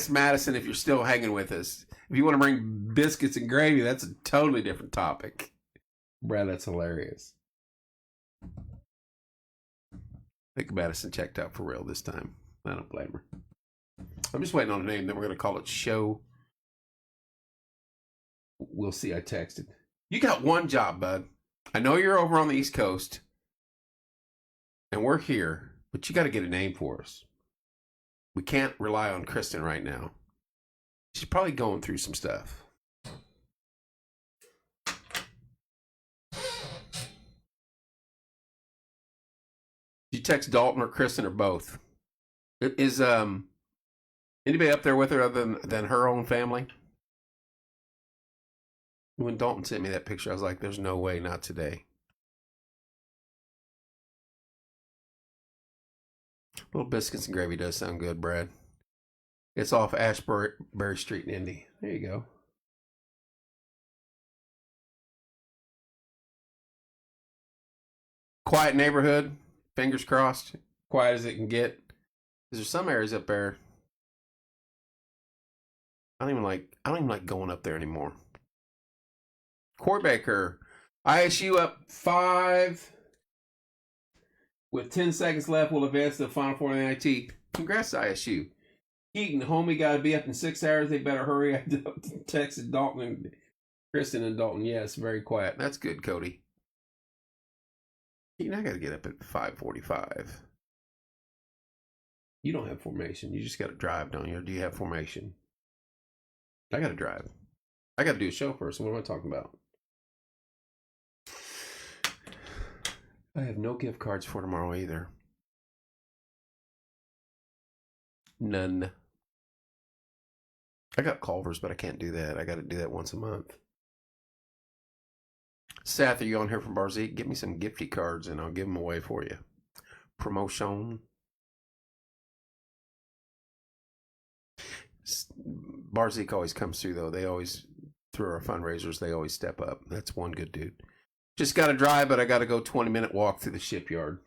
Madison, if you're still hanging with us. If you want to bring biscuits and gravy, that's a totally different topic. Brad, that's hilarious. I think Madison checked out for real this time. I don't blame her. I'm just waiting on a name, then we're going to call it Show. We'll see. I texted. You got one job, bud. I know you're over on the East Coast, and we're here, but you got to get a name for us. We can't rely on Kristen right now. She's probably going through some stuff. You text Dalton or Kristen or both. Is anybody up there with her other than her own family? When Dalton sent me that picture, I was like, there's no way, not today. Little biscuits and gravy does sound good, Brad. It's off Ashbury Street in Indy. There you go. Quiet neighborhood. Fingers crossed. Quiet as it can get. There's some areas up there. I don't even like going up there anymore. Corey Baker, ISU up 5 with 10 seconds left. Will advance to the Final Four in the NIT. Congrats to ISU. Keaton, homie, got to be up in 6 hours. They better hurry. I texted Dalton and Kristen and Dalton. Yes, very quiet. That's good, Cody. Keaton, I got to get up at 5:45. You don't have formation. You just got to drive, don't you? Or do you have formation? I got to drive. I got to do a show first. What am I talking about? I have no gift cards for tomorrow either. None. I got Culver's, but I can't do that. I got to do that once a month. Seth, are you on here from Barzik? Get me some gifty cards and I'll give them away for you. Promotion. Barzik always comes through, though. They always, through our fundraisers, they always step up. That's one good dude. Just got to drive, but I got to go 20-minute walk through the shipyard.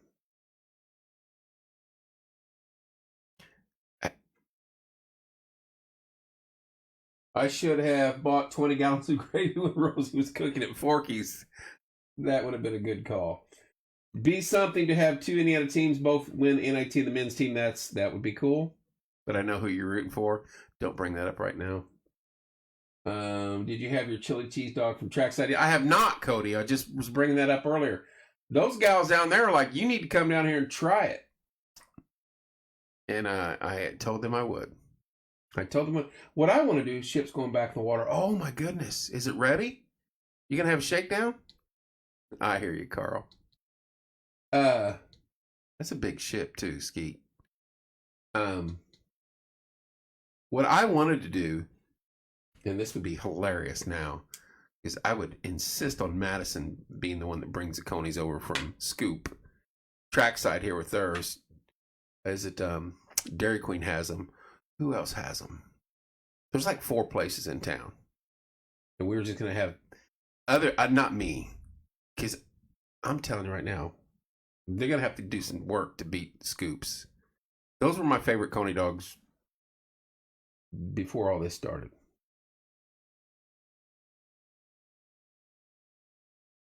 I should have bought 20 gallons of gravy when Rosie was cooking at Forky's. That would have been a good call. Be something to have two Indiana teams both win NIT and the men's team. That would be cool. But I know who you're rooting for. Don't bring that up right now. Did you have your chili cheese dog from Trackside? I have not, Cody. I just was bringing that up earlier. Those gals down there are like, you need to come down here and try it. And I told them I would. I told them what I want to do. Ship's going back in the water. Oh my goodness. Is it ready? You going to have a shakedown? I hear you, Carl. That's a big ship too, Skeet. What I wanted to do, and this would be hilarious now, is I would insist on Madison being the one that brings the conies over from Scoop. Trackside here with theirs. Is it Dairy Queen has them? Who else has them? There's like 4 places in town. And we were just going to have other, not me, because I'm telling you right now, they're going to have to do some work to beat Scoops. Those were my favorite coney dogs before all this started.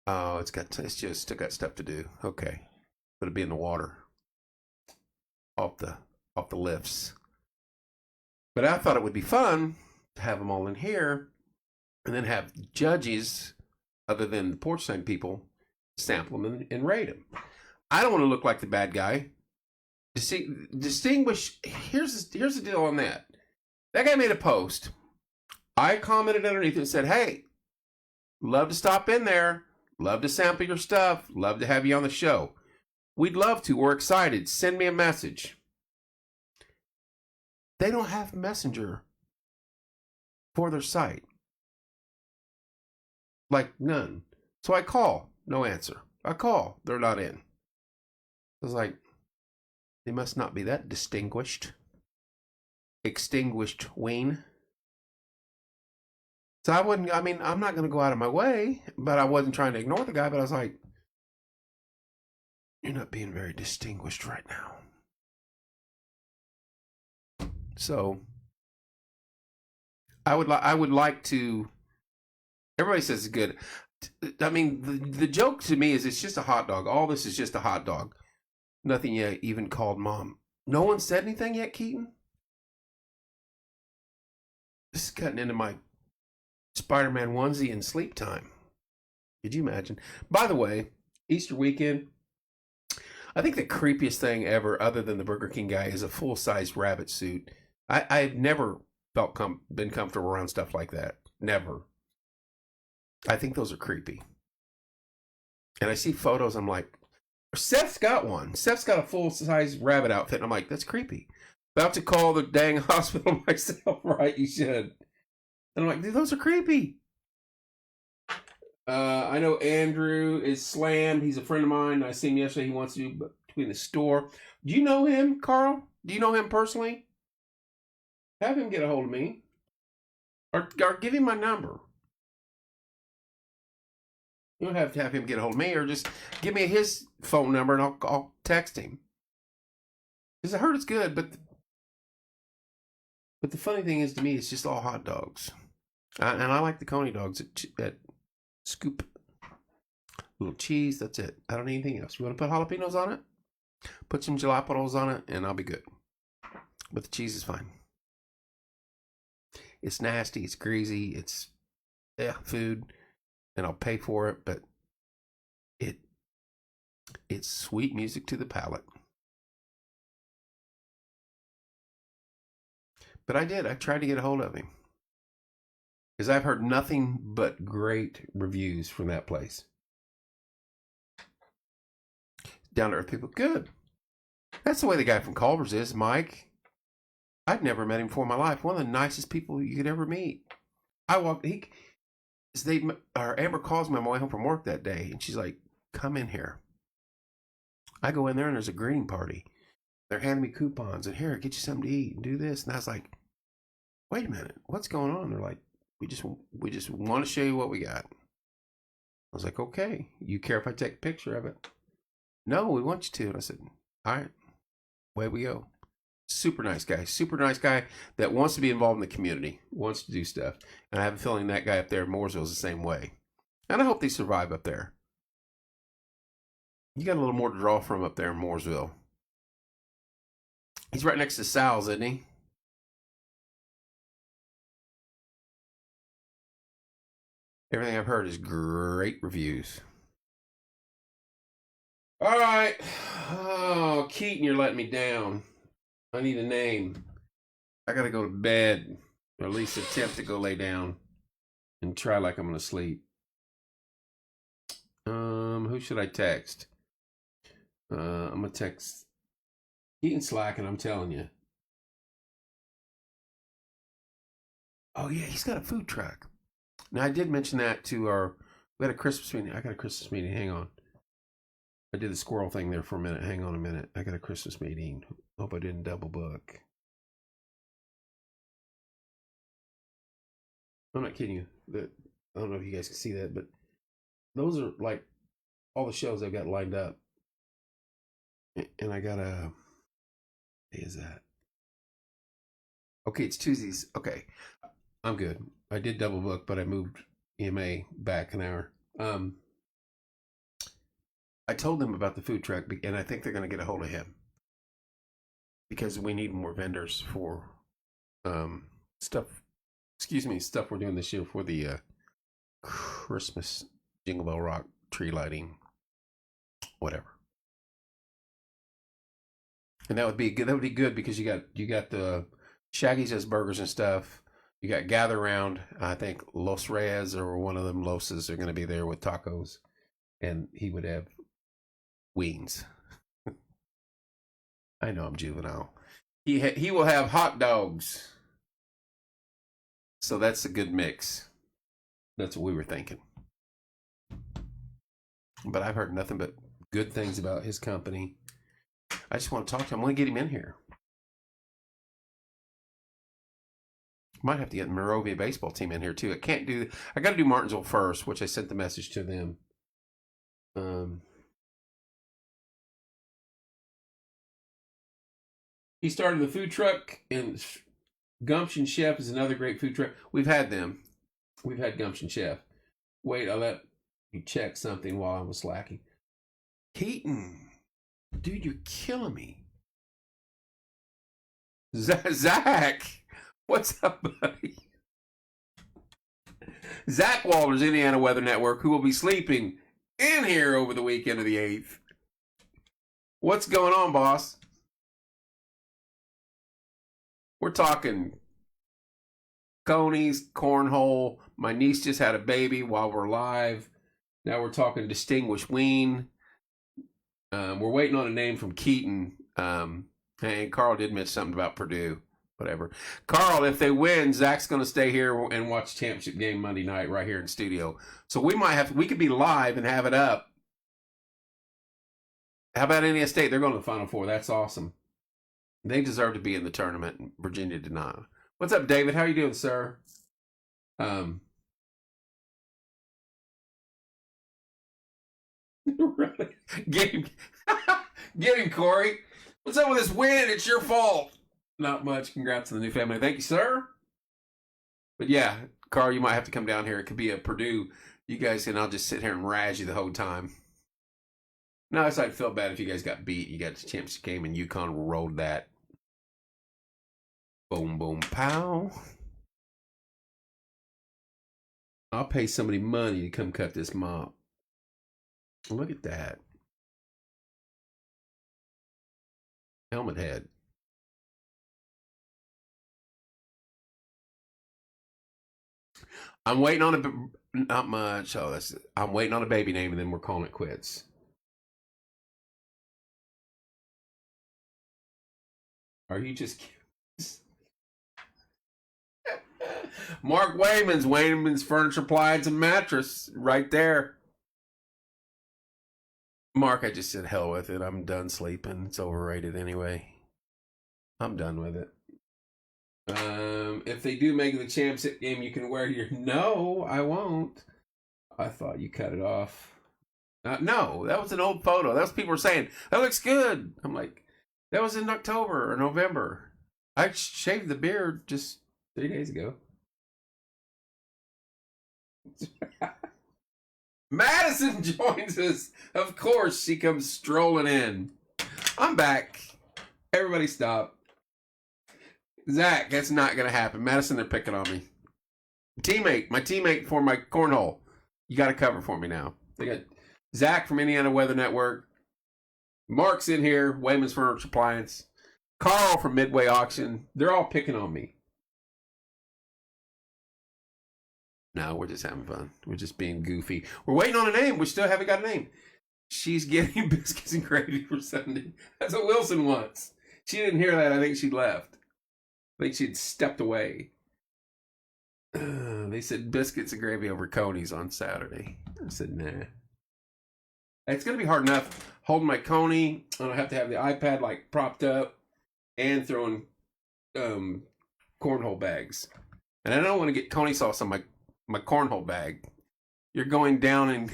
Oh, it's just still got stuff to do. Okay. But it'll be in the water. Off the lifts. But I thought it would be fun to have them all in here and then have judges other than the porch sign people sample them and rate them. I don't want to look like the bad guy. Distinguish. Here's the deal on that. That guy made a post. I commented underneath it and said, hey, love to stop in there. Love to sample your stuff. Love to have you on the show. We'd love to. We're excited. Send me a message. They don't have Messenger for their site. Like none. So I call. No answer. I call. They're not in. I was like, they must not be that distinguished. Extinguished Wayne. So I'm not going to go out of my way, but I wasn't trying to ignore the guy, but I was like, you're not being very distinguished right now. So I would like to, everybody says it's good. I mean, the joke to me is it's just a hot dog. All this is just a hot dog. Nothing yet even called mom. No one said anything yet, Keaton? This is cutting into my Spider-Man onesie and sleep time. Could you imagine? By the way, Easter weekend, I think the creepiest thing ever, other than the Burger King guy, is a full-size rabbit suit. I've never been comfortable around stuff like that. Never. I think those are creepy. And I see photos, I'm like, Seth's got one. Seth's got a full-size rabbit outfit. And I'm like, that's creepy. About to call the dang hospital myself. Right, you should. And I'm like, dude, those are creepy. I know Andrew is slammed. He's a friend of mine. I seen him yesterday. He wants to do between the store. Do you know him, Carl? Do you know him personally? Have him get a hold of me. Or give him my number. You don't have to have him get a hold of me, or just give me his phone number and I'll text him. Because I heard it's good, but the funny thing is, to me, it's just all hot dogs. And I like the coney dogs at Scoop. A little cheese, that's it. I don't need anything else. You want to put jalapenos on it? Put some jalapenos on it, and I'll be good. But the cheese is fine. It's nasty, it's greasy, it's food, and I'll pay for it, but it's sweet music to the palate. But I tried to get a hold of him. Because I've heard nothing but great reviews from that place. Down to earth people. Good. That's the way the guy from Culver's is, Mike. I'd never met him before in my life. One of the nicest people you could ever meet. Amber calls me on my way home from work that day, and she's like, "Come in here." I go in there, and there's a greeting party. They're handing me coupons, and here, get you something to eat and do this. And I was like, "Wait a minute, what's going on?" They're like, "We just want to show you what we got." I was like, "Okay, you care if I take a picture of it?" "No, we want you to." And I said, "All right, away we go." Super nice guy that wants to be involved in the community, wants to do stuff. And I have a feeling that guy up there in Mooresville is the same way. And I hope they survive up there. You got a little more to draw from up there in Mooresville. He's right next to Sal's, isn't he? Everything I've heard is great reviews. All right. Oh, Keaton, you're letting me down. I need a name. I gotta go to bed, or at least attempt to go lay down and try like I'm gonna sleep. Who should I text? I'm gonna text Keaton Slack, and I'm telling you. Oh yeah, he's got a food truck. Now I did mention that to we had a Christmas meeting. I got a Christmas meeting. Hang on. I did the squirrel thing there for a minute. Hang on a minute. I got a Christmas meeting. Hope I didn't double book. I'm not kidding you. I don't know if you guys can see that, but those are like all the shows I've got lined up. And I got a. What is that? Okay, it's Tuesdays. Okay, I'm good. I did double book, but I moved EMA back an hour. I told them about the food truck, and I think they're going to get a hold of him because we need more vendors for stuff. Excuse me, stuff we're doing this year for the Christmas Jingle Bell Rock tree lighting, whatever. And that would be good. That would be good because you got the Shaggy's has burgers and stuff. You got Gather Round. I think Los Reyes or one of them Loses are going to be there with tacos, and he would have wings. I know I'm juvenile. He will have hot dogs. So that's a good mix. That's what we were thinking. But I've heard nothing but good things about his company. I just want to talk to him. I want to get him in here. Might have to get the Monrovia baseball team in here too. I got to do Martinsville first, which I sent the message to them. He started the food truck, and Gumption Chef is another great food truck. We've had them. We've had Gumption Chef. Wait, I'll let you check something while I was slacking. Keaton, dude, you're killing me. Zach, what's up, buddy? Zach Walters, Indiana Weather Network, who will be sleeping in here over the weekend of the 8th. What's going on, boss? We're talking conies, cornhole. My niece just had a baby while we're live. Now we're talking Distinguished Ween. We're waiting on a name from Keaton. And Carl did mention something about Purdue. Whatever. Carl, if they win, Zach's going to stay here and watch the championship game Monday night right here in studio. So we could be live and have it up. How about Indiana State? They're going to the Final Four. That's awesome. They deserve to be in the tournament. Virginia did not. What's up, David? How are you doing, sir? Get him, Corey. What's up with this win? It's your fault. Not much. Congrats on the new family. Thank you, sir. But yeah, Carl, you might have to come down here. It could be a Purdue. You guys, and I'll just sit here and razz you the whole time. No, I'd feel bad if you guys got beat. You got the championship game and UConn rolled that. Boom, boom, pow. I'll pay somebody money to come cut this mop. Look at that. Helmet head. I'm waiting on not much. I'm waiting on a baby name, and then we're calling it quits. Are you just Mark Wayman's Furniture, Appliance, and Mattress, right there. Mark, I just said hell with it. I'm done sleeping. It's overrated anyway. I'm done with it. If they do make the champs game, you can wear your. No, I won't. I thought you cut it off. No, that was an old photo. That's people were saying that looks good. I'm like, that was in October or November. I shaved the beard just 3 days ago. Madison joins us. Of course, she comes strolling in. I'm back. Everybody stop. Zach, that's not going to happen. Madison, they're picking on me. My teammate for my cornhole. You got to cover for me now. They got Zach from Indiana Weather Network. Mark's in here. Wayman's Furniture Appliance. Carl from Midway Auction. They're all picking on me. No, we're just having fun. We're just being goofy. We're waiting on a name. We still haven't got a name. She's getting biscuits and gravy for Sunday. That's what Wilson wants. She didn't hear that. I think she left. I think she'd stepped away. They said biscuits and gravy over Coney's on Saturday. I said, nah. It's going to be hard enough holding my Coney. I don't have to have the iPad like propped up and throwing cornhole bags. And I don't want to get Coney sauce on my cornhole bag. You're going down and...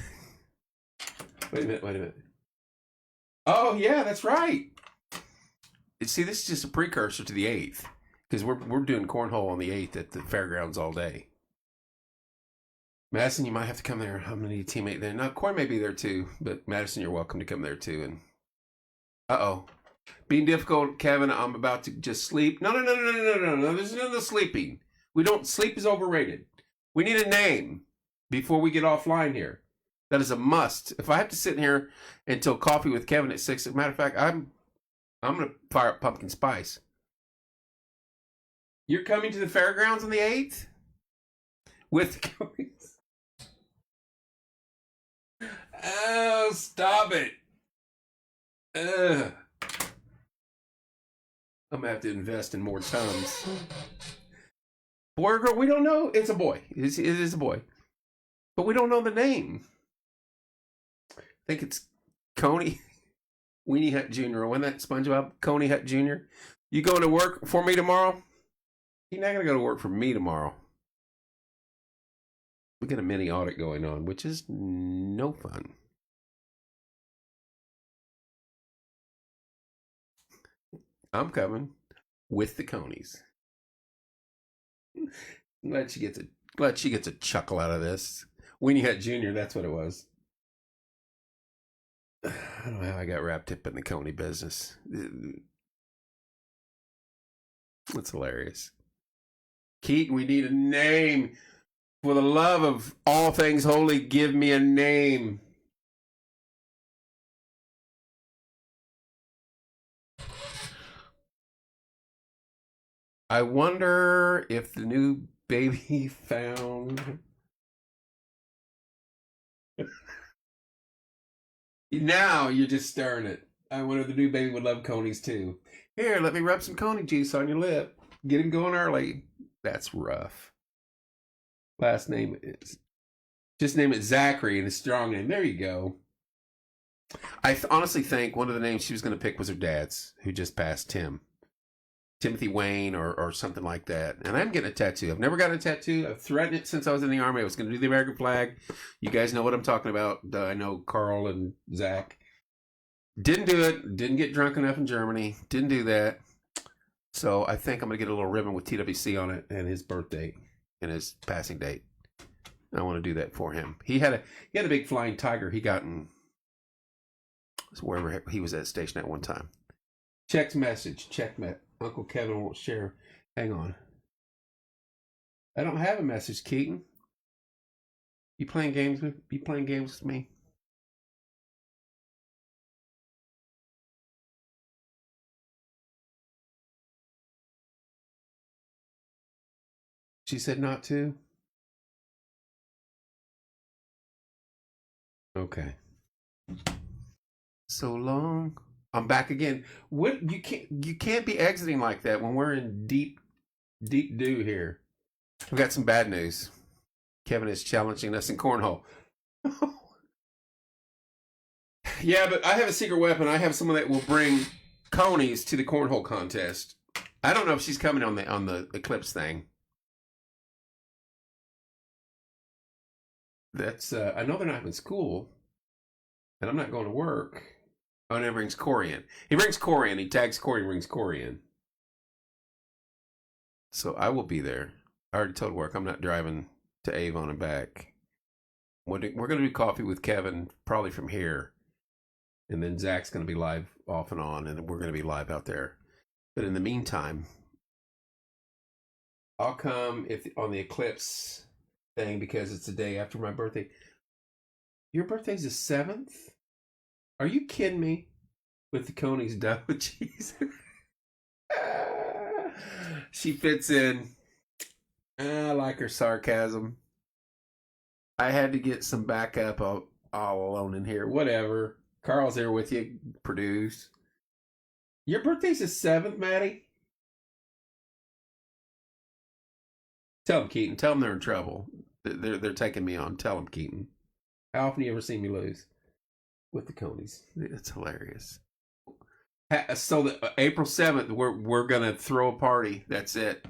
Wait a minute. Oh, yeah, that's right. See, this is just a precursor to the 8th. Because we're doing cornhole on the 8th at the fairgrounds all day. Madison, you might have to come there. I'm going to need a teammate there. Now, Corey may be there too. But Madison, you're welcome to come there too. And uh-oh. Being difficult, Kevin, I'm about to just sleep. No. There's none of sleeping. Sleep is overrated. We need a name before we get offline here. That is a must. If I have to sit in here until coffee with Kevin at 6, as a matter of fact, I'm going to fire up pumpkin spice. You're coming to the fairgrounds on the 8th? With Coney's? Oh, stop it. I'm going to have to invest in more Tums. Boy or girl, we don't know. It's a boy. It is a boy. But we don't know the name. I think it's Coney. Weenie Hut Jr. When that SpongeBob? Coney Hut Jr. You going to work for me tomorrow? You're not going to go to work for me tomorrow. We got a mini audit going on, which is no fun. I'm coming with the Coneys. Glad she gets a chuckle out of this. Weenie Hut Jr., that's what it was. I don't know how I got wrapped up in the Coney business. It's hilarious. Keaton, we need a name. For the love of all things holy, give me a name. I wonder if the new baby found... Now you're just stirring it. I wonder if the new baby would love Coney's too. Here, let me rub some Coney juice on your lip. Get him going early. That's rough. Last name is... Just name it Zachary and a strong name. There you go. I honestly think one of the names she was going to pick was her dad's, who just passed, Timothy Wayne or something like that. And I'm getting a tattoo. I've never gotten a tattoo. I've threatened it since I was in the Army. I was going to do the American flag. You guys know what I'm talking about. I know Carl and Zach. Didn't do it. Didn't get drunk enough in Germany. Didn't do that. So I think I'm going to get a little ribbon with TWC on it and his birthday and his passing date. I want to do that for him. He had a big flying tiger he got in wherever he was at station at one time. Check message. Uncle Kevin won't share. Hang on. I don't have a message, Keaton. You playing games with me? She said not to. Okay. So long. I'm back again. What you can't be exiting like that when we're in deep dew here. We got some bad news. Kevin is challenging us in cornhole. Yeah, but I have a secret weapon. I have someone that will bring conies to the cornhole contest. I don't know if she's coming on the Eclipse thing. That's I know they're not having school, and I'm not going to work. Oh, and he brings Corey in. He brings Corey in. He tags Corey and brings Corey in. So I will be there. I already told work I'm not driving to Avon and back. We're going to do coffee with Kevin, probably from here. And then Zach's going to be live off and on, and we're going to be live out there. But in the meantime, I'll come on the Eclipse thing because it's the day after my birthday. Your birthday's the 7th? Are you kidding me? With the conies done with cheese. She fits in. I like her sarcasm. I had to get some backup all alone in here. Whatever. Carl's here with you. Produce. Your birthday's the 7th, Maddie? Tell them, Keaton. Tell them they're in trouble. They're taking me on. Tell them, Keaton. How often do you ever see me lose? With the conies. It's hilarious. So April 7th, we're going to throw a party. That's it.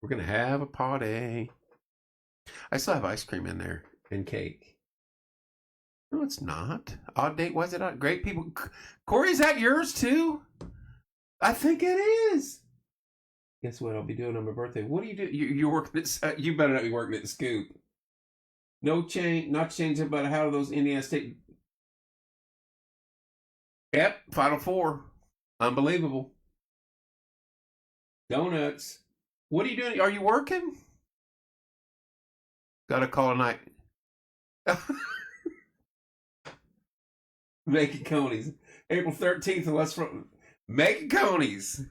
We're going to have a party. I still have ice cream in there and cake. No, it's not. Odd date, was it? Great people. Corey, is that yours too? I think it is. Guess what I'll be doing on my birthday? What do you do? You're working at, you better not be working at the Scoop. No change, not changing about how those Indiana State. Yep, Final Four. Unbelievable. Donuts. What are you doing? Are you working? Gotta call tonight. Making conies. April 13th, unless from making conies.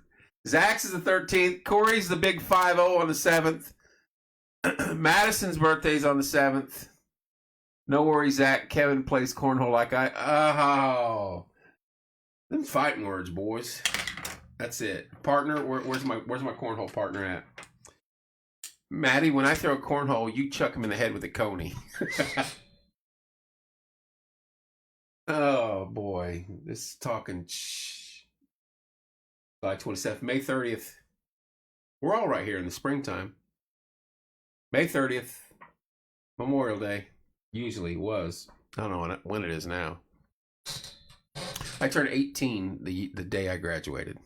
Zach's is the 13th. Corey's the big 5-0 on the 7th. Madison's birthday's on the 7th. No worries, Zach. Kevin plays cornhole like I. Oh. Them fighting words, boys. That's it. Partner, where's my cornhole partner at? Maddie, when I throw a cornhole, you chuck him in the head with a coney. Oh boy, this is talking. July 27th, May 30th. We're all right here in the springtime. May 30th, Memorial Day. Usually was. I don't know when it is now. I turned 18 the day I graduated.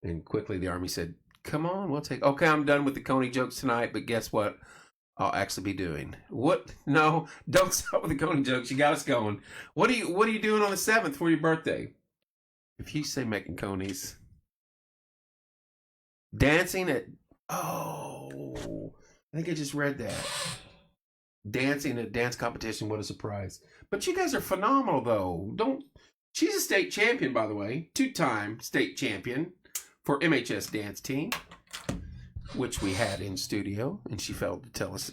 And quickly the Army said, come on, we'll take... Okay, I'm done with the coney jokes tonight, but guess what? I'll actually be doing. What? No, don't stop with the coney jokes. You got us going. What are you doing on the 7th for your birthday? If you say making conies. Dancing at... Oh, I think I just read that. Dancing at dance competition, what a surprise. But you guys are phenomenal, though. She's a state champion, by the way. 2-time state champion for MHS dance team, which we had in studio, and she failed to tell us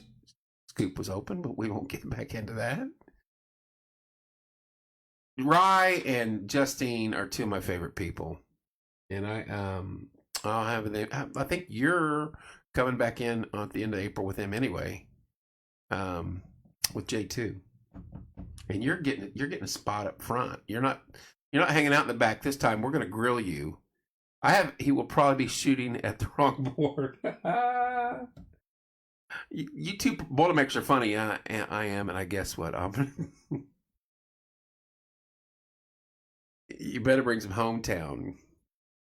Scoop was open, but we won't get back into that. Rye and Justine are two of my favorite people, and I'll have them. I think you're coming back in at the end of April with them anyway, with J2, and you're getting a spot up front. You're not hanging out in the back this time. We're going to grill you. He will probably be shooting at the wrong board. You two Boilermakers are funny. I am, and I guess what? You better bring some hometown.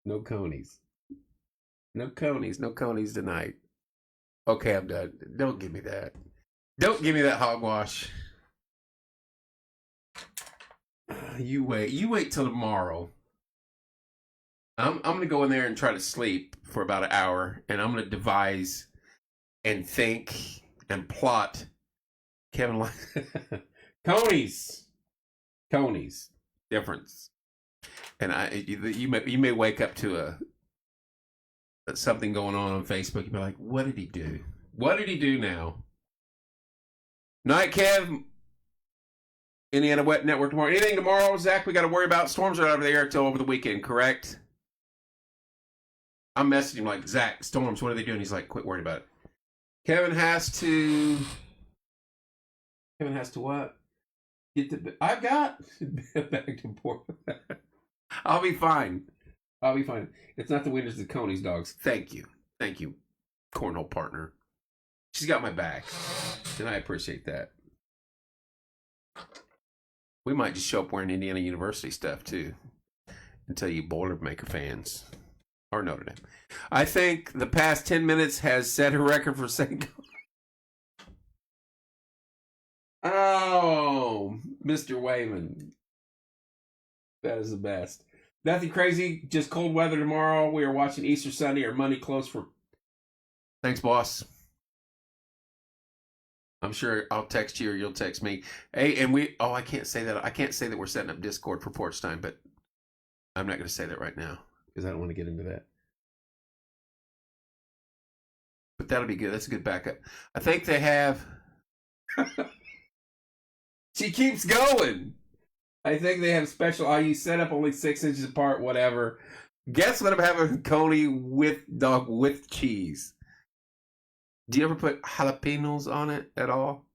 No conies. No conies tonight. Okay, I'm done. Don't give me that. Don't give me that hogwash. You wait till tomorrow. I'm going to go in there and try to sleep for about an hour, and I'm going to devise and think and plot. Kevin, conies, difference. And you may wake up to something going on Facebook. You'll be like, what did he do? What did he do now? Night, Kev. Indiana Wet Network tomorrow. Anything tomorrow, Zach, we got to worry about? Storms are out of the air until over the weekend, correct? I'm messaging him like, Zach, storms, what are they doing? He's like, quit worrying about it. Kevin has to what? I've got back to port. I'll be fine. It's not the winners, the Coney's dogs. Thank you, cornhole partner. She's got my back, and I appreciate that. We might just show up wearing Indiana University stuff too, and tell you Boilermaker fans or Notre Dame. I think the past 10 minutes has set a record for saying. Oh, Mr. Wayman. That is the best. Nothing crazy, just cold weather tomorrow. We are watching Easter Sunday. Our money close for. Thanks, boss. I'm sure I'll text you or you'll text me. Hey, and I can't say that. I can't say that we're setting up Discord for Porch Time, but I'm not going to say that right now because I don't want to get into that. But that'll be good. That's a good backup. I think they have. She keeps going. I think they have special IU set up only 6 inches apart, whatever. Guess what I'm having Coney with dog with cheese. Do you ever put jalapenos on it at all?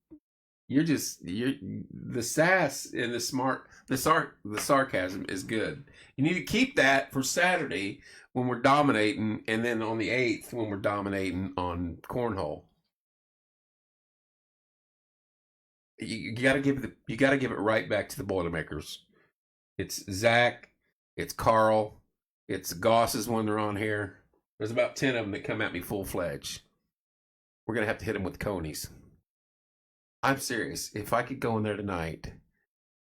You're the sass and the sarcasm is good. You need to keep that for Saturday when we're dominating, and then on the 8th when we're dominating on cornhole. You got to give it right back to the Boilermakers. It's Zach, it's Carl, it's Goss's when they're on here. There's about 10 of them that come at me full fledged. We're gonna have to hit them with Conies. I'm serious. If I could go in there tonight,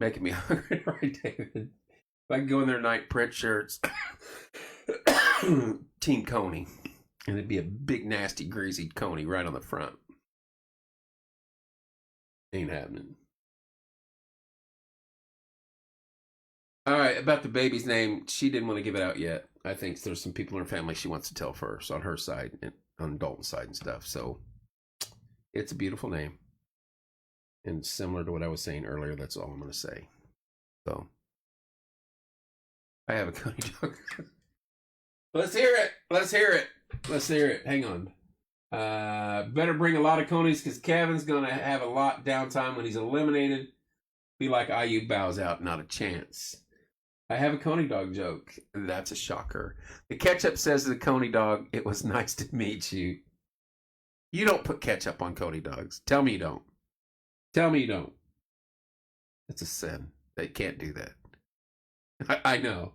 making me hungry, right, David? If I could go in there tonight, print shirts, Team Coney, and it'd be a big, nasty, greasy Coney right on the front. Ain't happening. All right, about the baby's name, she didn't want to give it out yet. I think there's some people in her family she wants to tell first on her side and on Dalton's side and stuff. So it's a beautiful name. And similar to what I was saying earlier, that's all I'm going to say. So I have a Coney dog. Let's hear it. Hang on. Better bring a lot of Conies because Kevin's going to have a lot downtime when he's eliminated. Be like IU bows out, not a chance. I have a Coney dog joke. That's a shocker. The ketchup says to the Coney dog, it was nice to meet you. You don't put ketchup on Coney dogs. Tell me you don't. It's a sin. They can't do that. I know.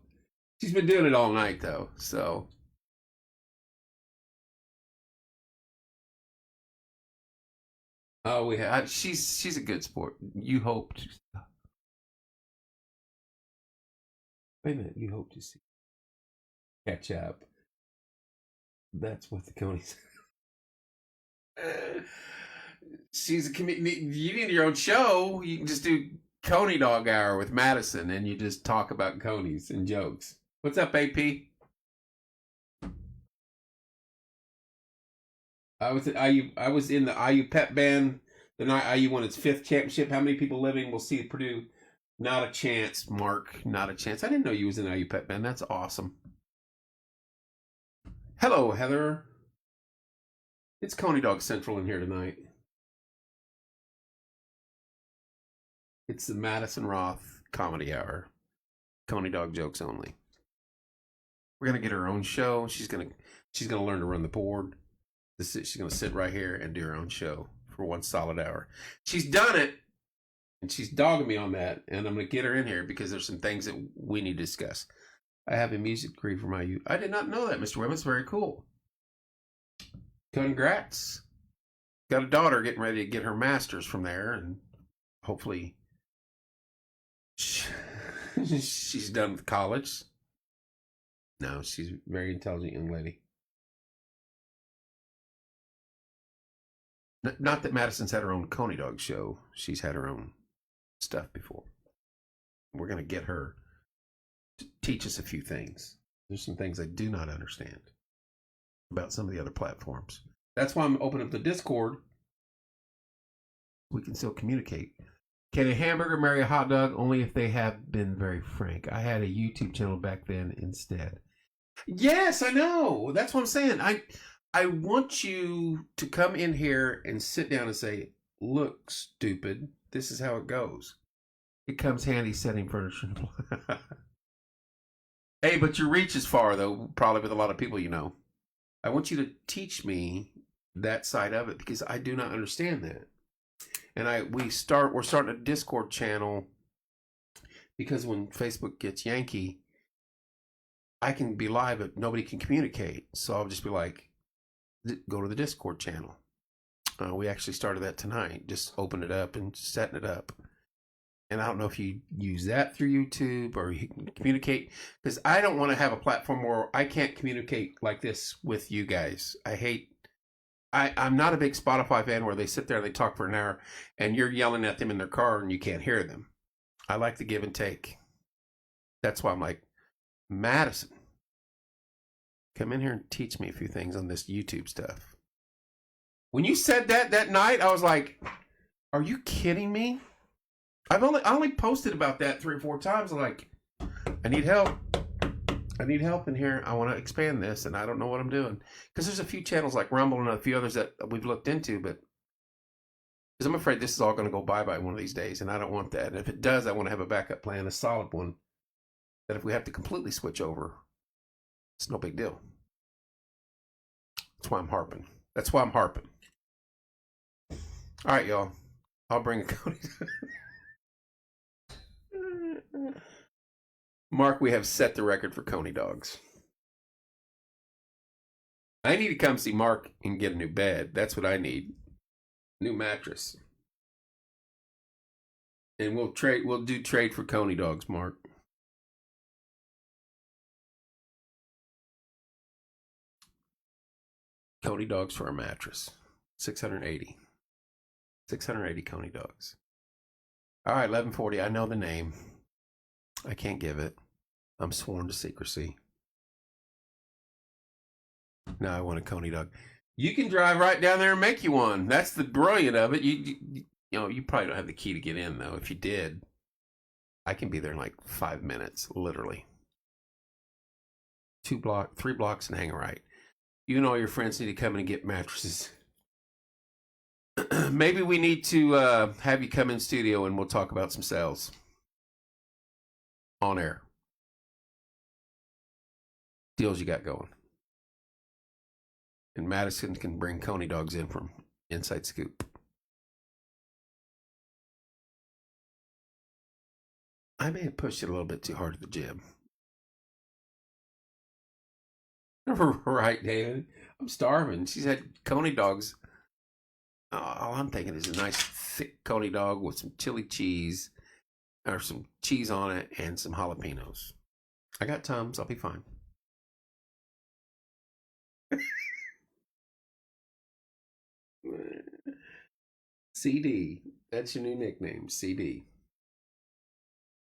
She's been doing it all night though, so. Oh, she's a good sport. You hoped. Wait a minute. You hope to see catch up. That's what the Conies. She's a comedian. You need your own show. You can just do Coney Dog Hour with Madison, and you just talk about Conies and jokes. What's up, AP? I was in the IU pep band the night IU won its 5th championship. How many people living will see Purdue? Not a chance, Mark. Not a chance. I didn't know you was in the IU pep band. That's awesome. Hello, Heather. It's Coney Dog Central in here tonight. It's the Madison Roth Comedy Hour. Coney Dog jokes only. We're gonna get her own show. She's gonna learn to run the board. She's gonna sit right here and do her own show for 1 solid hour. She's done it, and she's dogging me on that. And I'm gonna get her in here because there's some things that we need to discuss. I have a music degree from IU. I did not know that, Mr. Webb. It's very cool. Congrats. Got a daughter getting ready to get her master's from there, and hopefully she's done with college. No, she's a very intelligent young lady. Not that Madison's had her own Coney Dog show. She's had her own stuff before. We're going to get her to teach us a few things. There's some things I do not understand about some of the other platforms. That's why I'm opening up the Discord. We can still communicate. Can a hamburger marry a hot dog? Only if they have been very frank. I had a YouTube channel back then instead. Yes, I know. That's what I'm saying. I want you to come in here and sit down and say, "Look, stupid. This is how it goes." It comes handy setting furniture. Hey, but your reach is far though, probably with a lot of people you know. I want you to teach me that side of it because I do not understand that. And we're starting a Discord channel because when Facebook gets Yankee, I can be live, but nobody can communicate. So I'll just be like, go to the Discord channel. We actually started that tonight. Just open it up and setting it up. And I don't know if you use that through YouTube or you can communicate, because I don't want to have a platform where I can't communicate like this with you guys. I'm not a big Spotify fan where they sit there and they talk for an hour and you're yelling at them in their car and you can't hear them. I like the give and take. That's why I'm like, Madison, come in here and teach me a few things on this YouTube stuff. When you said that night, I was like, are you kidding me? I only posted about that 3 or 4 times. I'm like, I need help. I need help in here. I want to expand this, and I don't know what I'm doing. Because there's a few channels like Rumble and a few others that we've looked into, but because I'm afraid this is all going to go bye-bye one of these days, and I don't want that. And if it does, I want to have a backup plan, a solid one, that if we have to completely switch over, it's no big deal. That's why I'm harping. All right, y'all. I'll bring a Cody. Mark, we have set the record for Coney dogs. I need to come see Mark and get a new bed. That's what I need. New mattress. And we'll do trade for Coney dogs, Mark. Coney dogs for a mattress. 680. 680 Coney dogs. All right, 1140. I know the name. I can't give it. I'm sworn to secrecy. Now I want a Coney dog. You can drive right down there and make you one. That's the brilliant of it. You probably don't have the key to get in though. If you did, I can be there in like 5 minutes, literally. 3 blocks and hang a right. You and all your friends need to come in and get mattresses. Maybe we need to have you come in studio and we'll talk about some sales. On air. Deals you got going. And Madison can bring Coney dogs in from Inside Scoop. I may have pushed it a little bit too hard at the gym. Right, David. I'm starving. She's had Coney dogs. All I'm thinking is a nice thick Coney dog with some chili cheese or some cheese on it and some jalapenos. I got Tums. I'll be fine. CD. That's your new nickname, CD.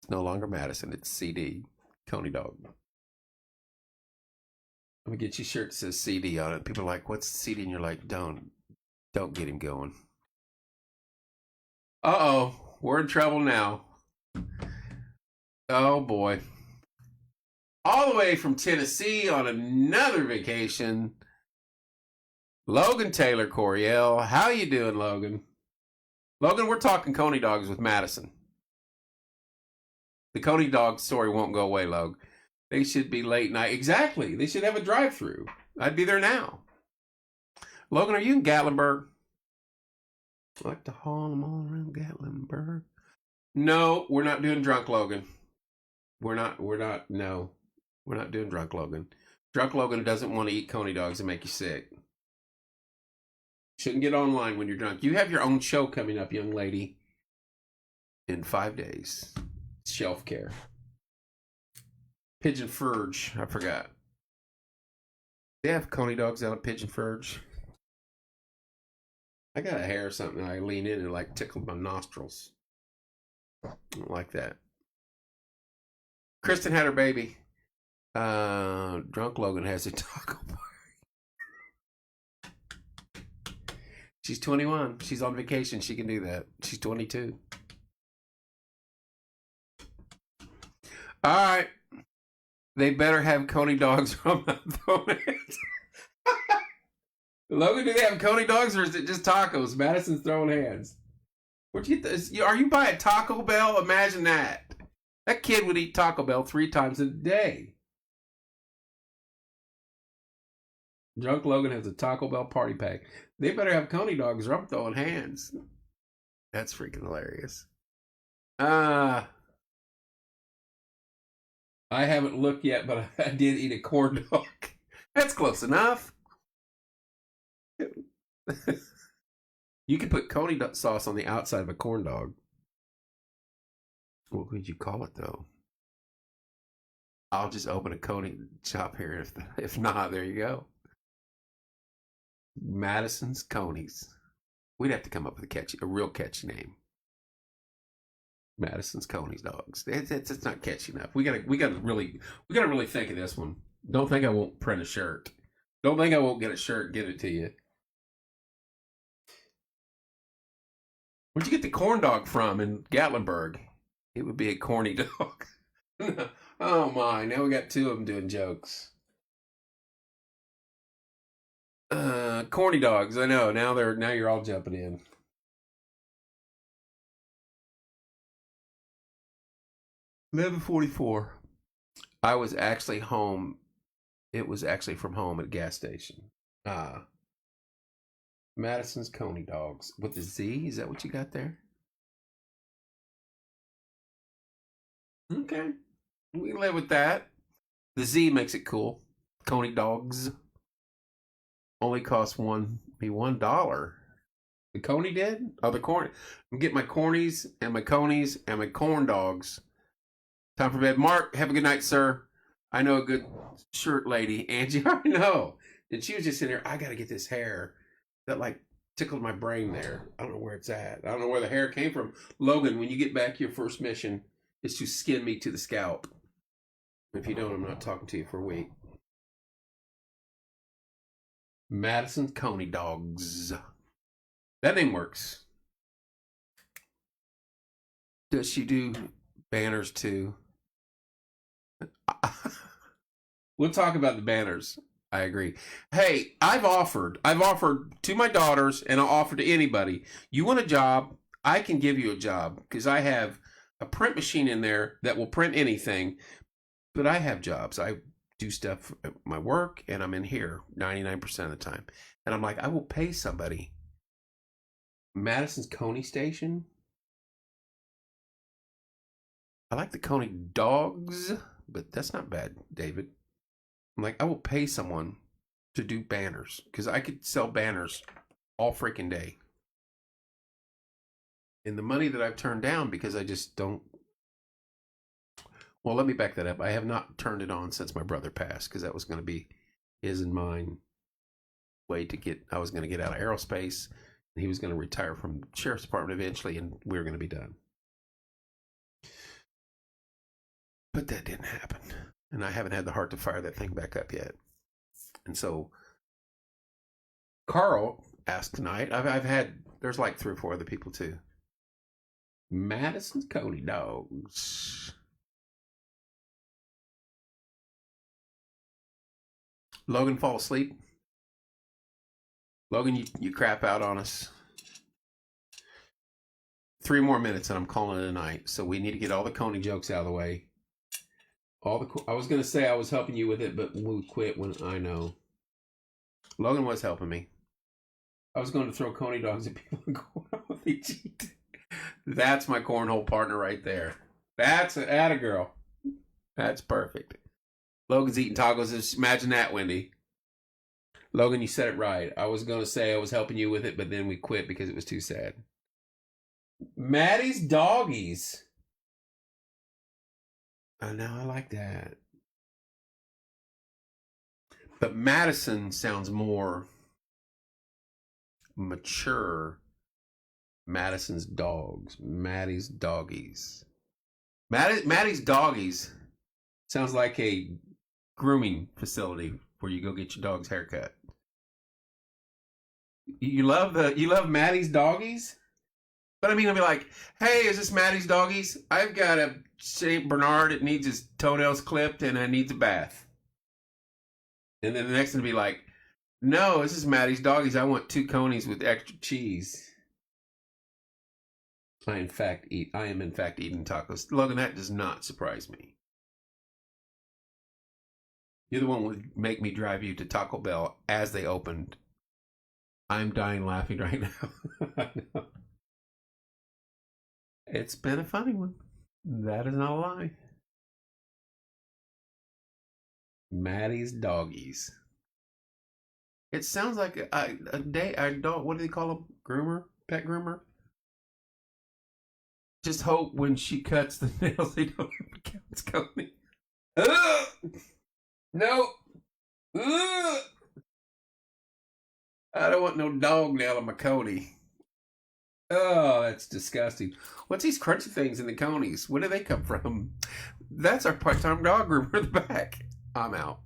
It's no longer Madison. It's CD. Coney dog. Let me get you a shirt that says CD on it. People are like, what's CD? And you're like, don't get him going. Uh-oh. We're in trouble now. Oh, boy. All the way from Tennessee on another vacation, Logan Taylor Coriel. How you doing, Logan? Logan, we're talking Coney dogs with Madison. The Coney dog story won't go away, Logan. They should be late night. Exactly. They should have a drive-through. I'd be there now. Logan, are you in Gatlinburg? I like to haul them all around Gatlinburg. No, we're not doing drunk Logan. No. We're not doing drunk Logan. Drunk Logan doesn't want to eat Coney dogs and make you sick. Shouldn't get online when you're drunk. You have your own show coming up, young lady, in 5 days. Shelf care. Pigeon Forge. I forgot. They have Coney dogs out of Pigeon Forge. I got a hair or something. I lean in and like tickle my nostrils. I don't like that. Kristen had her baby. Drunk Logan has a taco bar. She's 21. She's on vacation. She can do that. She's 22. All right. They better have Coney dogs from the Logan, do they have Coney dogs or is it just tacos? Madison's throwing hands. Where'd you get this? Are you by a Taco Bell? Imagine that. That kid would eat Taco Bell 3 times a day. Drunk Logan has a Taco Bell party pack. They better have Coney dogs or I'm throwing hands. That's freaking hilarious. I haven't looked yet, but I did eat a corn dog. That's close enough. You could put Coney sauce on the outside of a corn dog. What would you call it, though? I'll just open a Coney shop here. If not, there you go. Madison's Conies. We'd have to come up with a real catchy name. Madison's Conies dogs. It's not catchy enough. We gotta really think of this one. Don't think I won't print a shirt. Don't think I won't get a shirt and give it to you. Where'd you get the corn dog from in Gatlinburg? It would be a corny dog. Oh my, now we got 2 of them doing jokes. Corny dogs, I know. Now you're all jumping in. $11:44. I was actually home. It was actually from home at a gas station. Madison's Coney dogs with the Z. Is that what you got there? Okay, we can live with that. The Z makes it cool. Coney dogs only cost $1. The Coney did? Oh, the corn. I'm getting my cornies and my conies and my corn dogs. Time for bed. Mark, have a good night, sir. I know a good shirt lady. Angie, I know. And she was just in there. I got to get this hair. That like tickled my brain there. I don't know where it's at. I don't know where the hair came from. Logan, when you get back, your first mission is to skin me to the scalp. If you don't, I'm not talking to you for a week. Madison Coney dogs. That name works. Does she do banners too? We'll talk about the banners. I agree. Hey, I've offered to my daughters, and I'll offer to anybody. You want a job? I can give you a job because I have a print machine in there that will print anything. But I have jobs. I do stuff at my work, and I'm in here 99% of the time. And I'm like, I will pay somebody. Madison's Coney Station. I like the Coney dogs, but that's not bad, David. I'm like, I will pay someone to do banners because I could sell banners all freaking day. And the money that I've turned down because I just don't. Well, let me back that up. I have not turned it on since my brother passed because that was going to be his and mine way to get. I was going to get out of aerospace and he was going to retire from the sheriff's department eventually, and we were going to be done. But that didn't happen. And I haven't had the heart to fire that thing back up yet. And so Carl asked tonight. I've had, there's like 3 or 4 other people too. Madison's Coney dogs. Logan, fall asleep. Logan, you crap out on us. 3 more minutes and I'm calling it a night. So we need to get all the Coney jokes out of the way. I was going to say I was helping you with it, but we'll quit when I know. Logan was helping me. I was going to throw Coney dogs at people and go out with each eat. That's my cornhole partner right there. That's an attagirl. That's perfect. Logan's eating tacos. Imagine that, Wendy. Logan, you said it right. I was going to say I was helping you with it, but then we quit because it was too sad. Maddie's doggies. Oh, now I like that. But Madison sounds more mature. Madison's dogs. Maddie's doggies. Maddie's doggies sounds like a grooming facility where you go get your dog's haircut. You love Maddie's doggies? But I mean, I'll be like, hey, is this Maddie's doggies? I've got a St. Bernard that needs his toenails clipped and I needs a bath. And then the next one will be like, no, this is Maddie's doggies. I want 2 conies with extra cheese. I am in fact eating tacos. Logan, that does not surprise me. You're the one who would make me drive you to Taco Bell as they opened. I'm dying laughing right now. It's been a funny one. That is not a lie. Maddie's doggies. It sounds like a dog. What do they call them? Groomer? Pet groomer? Just hope when she cuts the nails, they don't have counts coming. No. I don't want no dog nail on my coney. Oh, that's disgusting. What's these crunchy things in the conies? Where do they come from? That's our part-time dog groomer in the back. I'm out.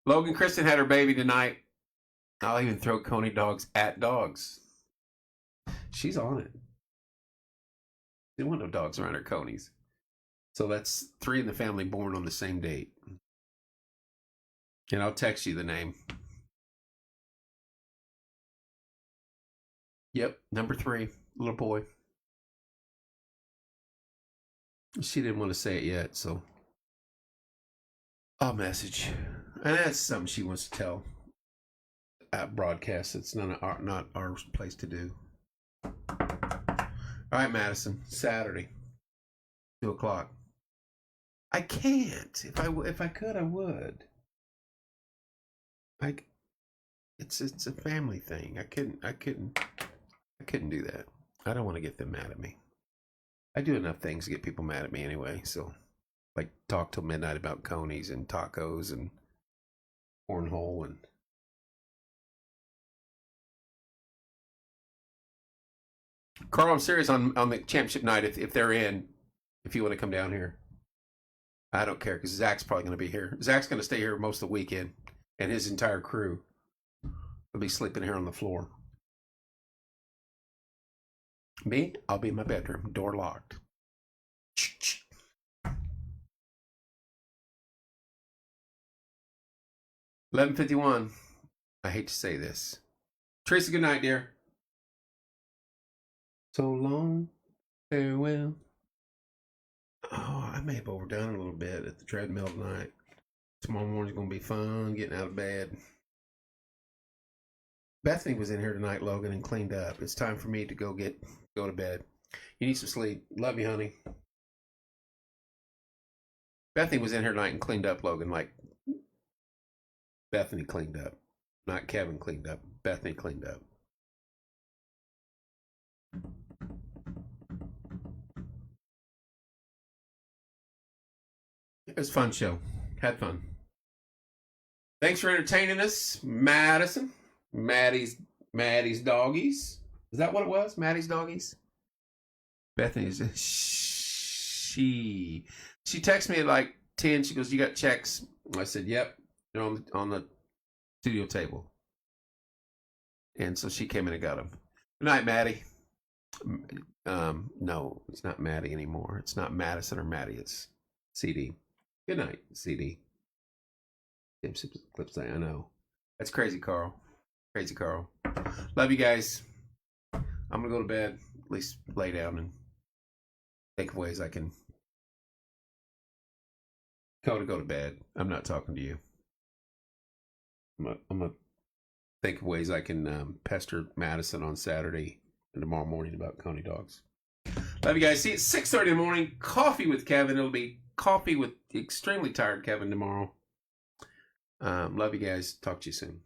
Logan Kristen had her baby tonight. I'll even throw coney dogs at dogs. She's on it. Didn't want no dogs around her conies. So that's 3 in the family born on the same date. And I'll text you the name. Yep, number 3, little boy. She didn't want to say it yet, so I'll message. And that's something she wants to tell at broadcast. It's not our place to do. All right, Madison, Saturday, 2:00. I can't. If I could, I would. It's a family thing. I couldn't do that. I don't want to get them mad at me. I do enough things to get people mad at me anyway. So, like, talk till midnight about conies and tacos and cornhole and. Carl, I'm serious on the championship night. If they're in, if you want to come down here, I don't care because Zach's probably going to be here. Zach's going to stay here most of the weekend, and his entire crew will be sleeping here on the floor. Me, I'll be in my bedroom, door locked. 11:51. I hate to say this. Tracy, good night, dear. So long, farewell. Oh, I may have overdone a little bit at the treadmill tonight. Tomorrow morning's going to be fun, getting out of bed. Bethany was in here tonight, Logan, and cleaned up. It's time for me to go to bed. You need some sleep. Love you, honey. Bethany was in here tonight and cleaned up, Logan. Like, Bethany cleaned up. Not Kevin cleaned up. Bethany cleaned up. It was a fun show. Had fun. Thanks for entertaining us, Madison. Maddie's doggies. Is that what it was? Maddie's doggies? Bethany's she texted me at like 10. She goes, "You got checks?" I said, "Yep. They're on the studio table." And so she came in and got them. Good night, Maddie. No, it's not Maddie anymore. It's not Madison or Maddie. It's CD. Good night, CD. Clips. I know. That's crazy, Carl. Crazy, Carl. Love you guys. I'm gonna go to bed. At least lay down and think of ways I can go to bed. I'm not talking to you. I'm gonna think of ways I can pester Madison on Saturday and tomorrow morning about coney dogs. Love you guys. See you at 6:30 in the morning. Coffee with Kevin. It'll be coffee with extremely tired Kevin tomorrow. Love you guys. Talk to you soon.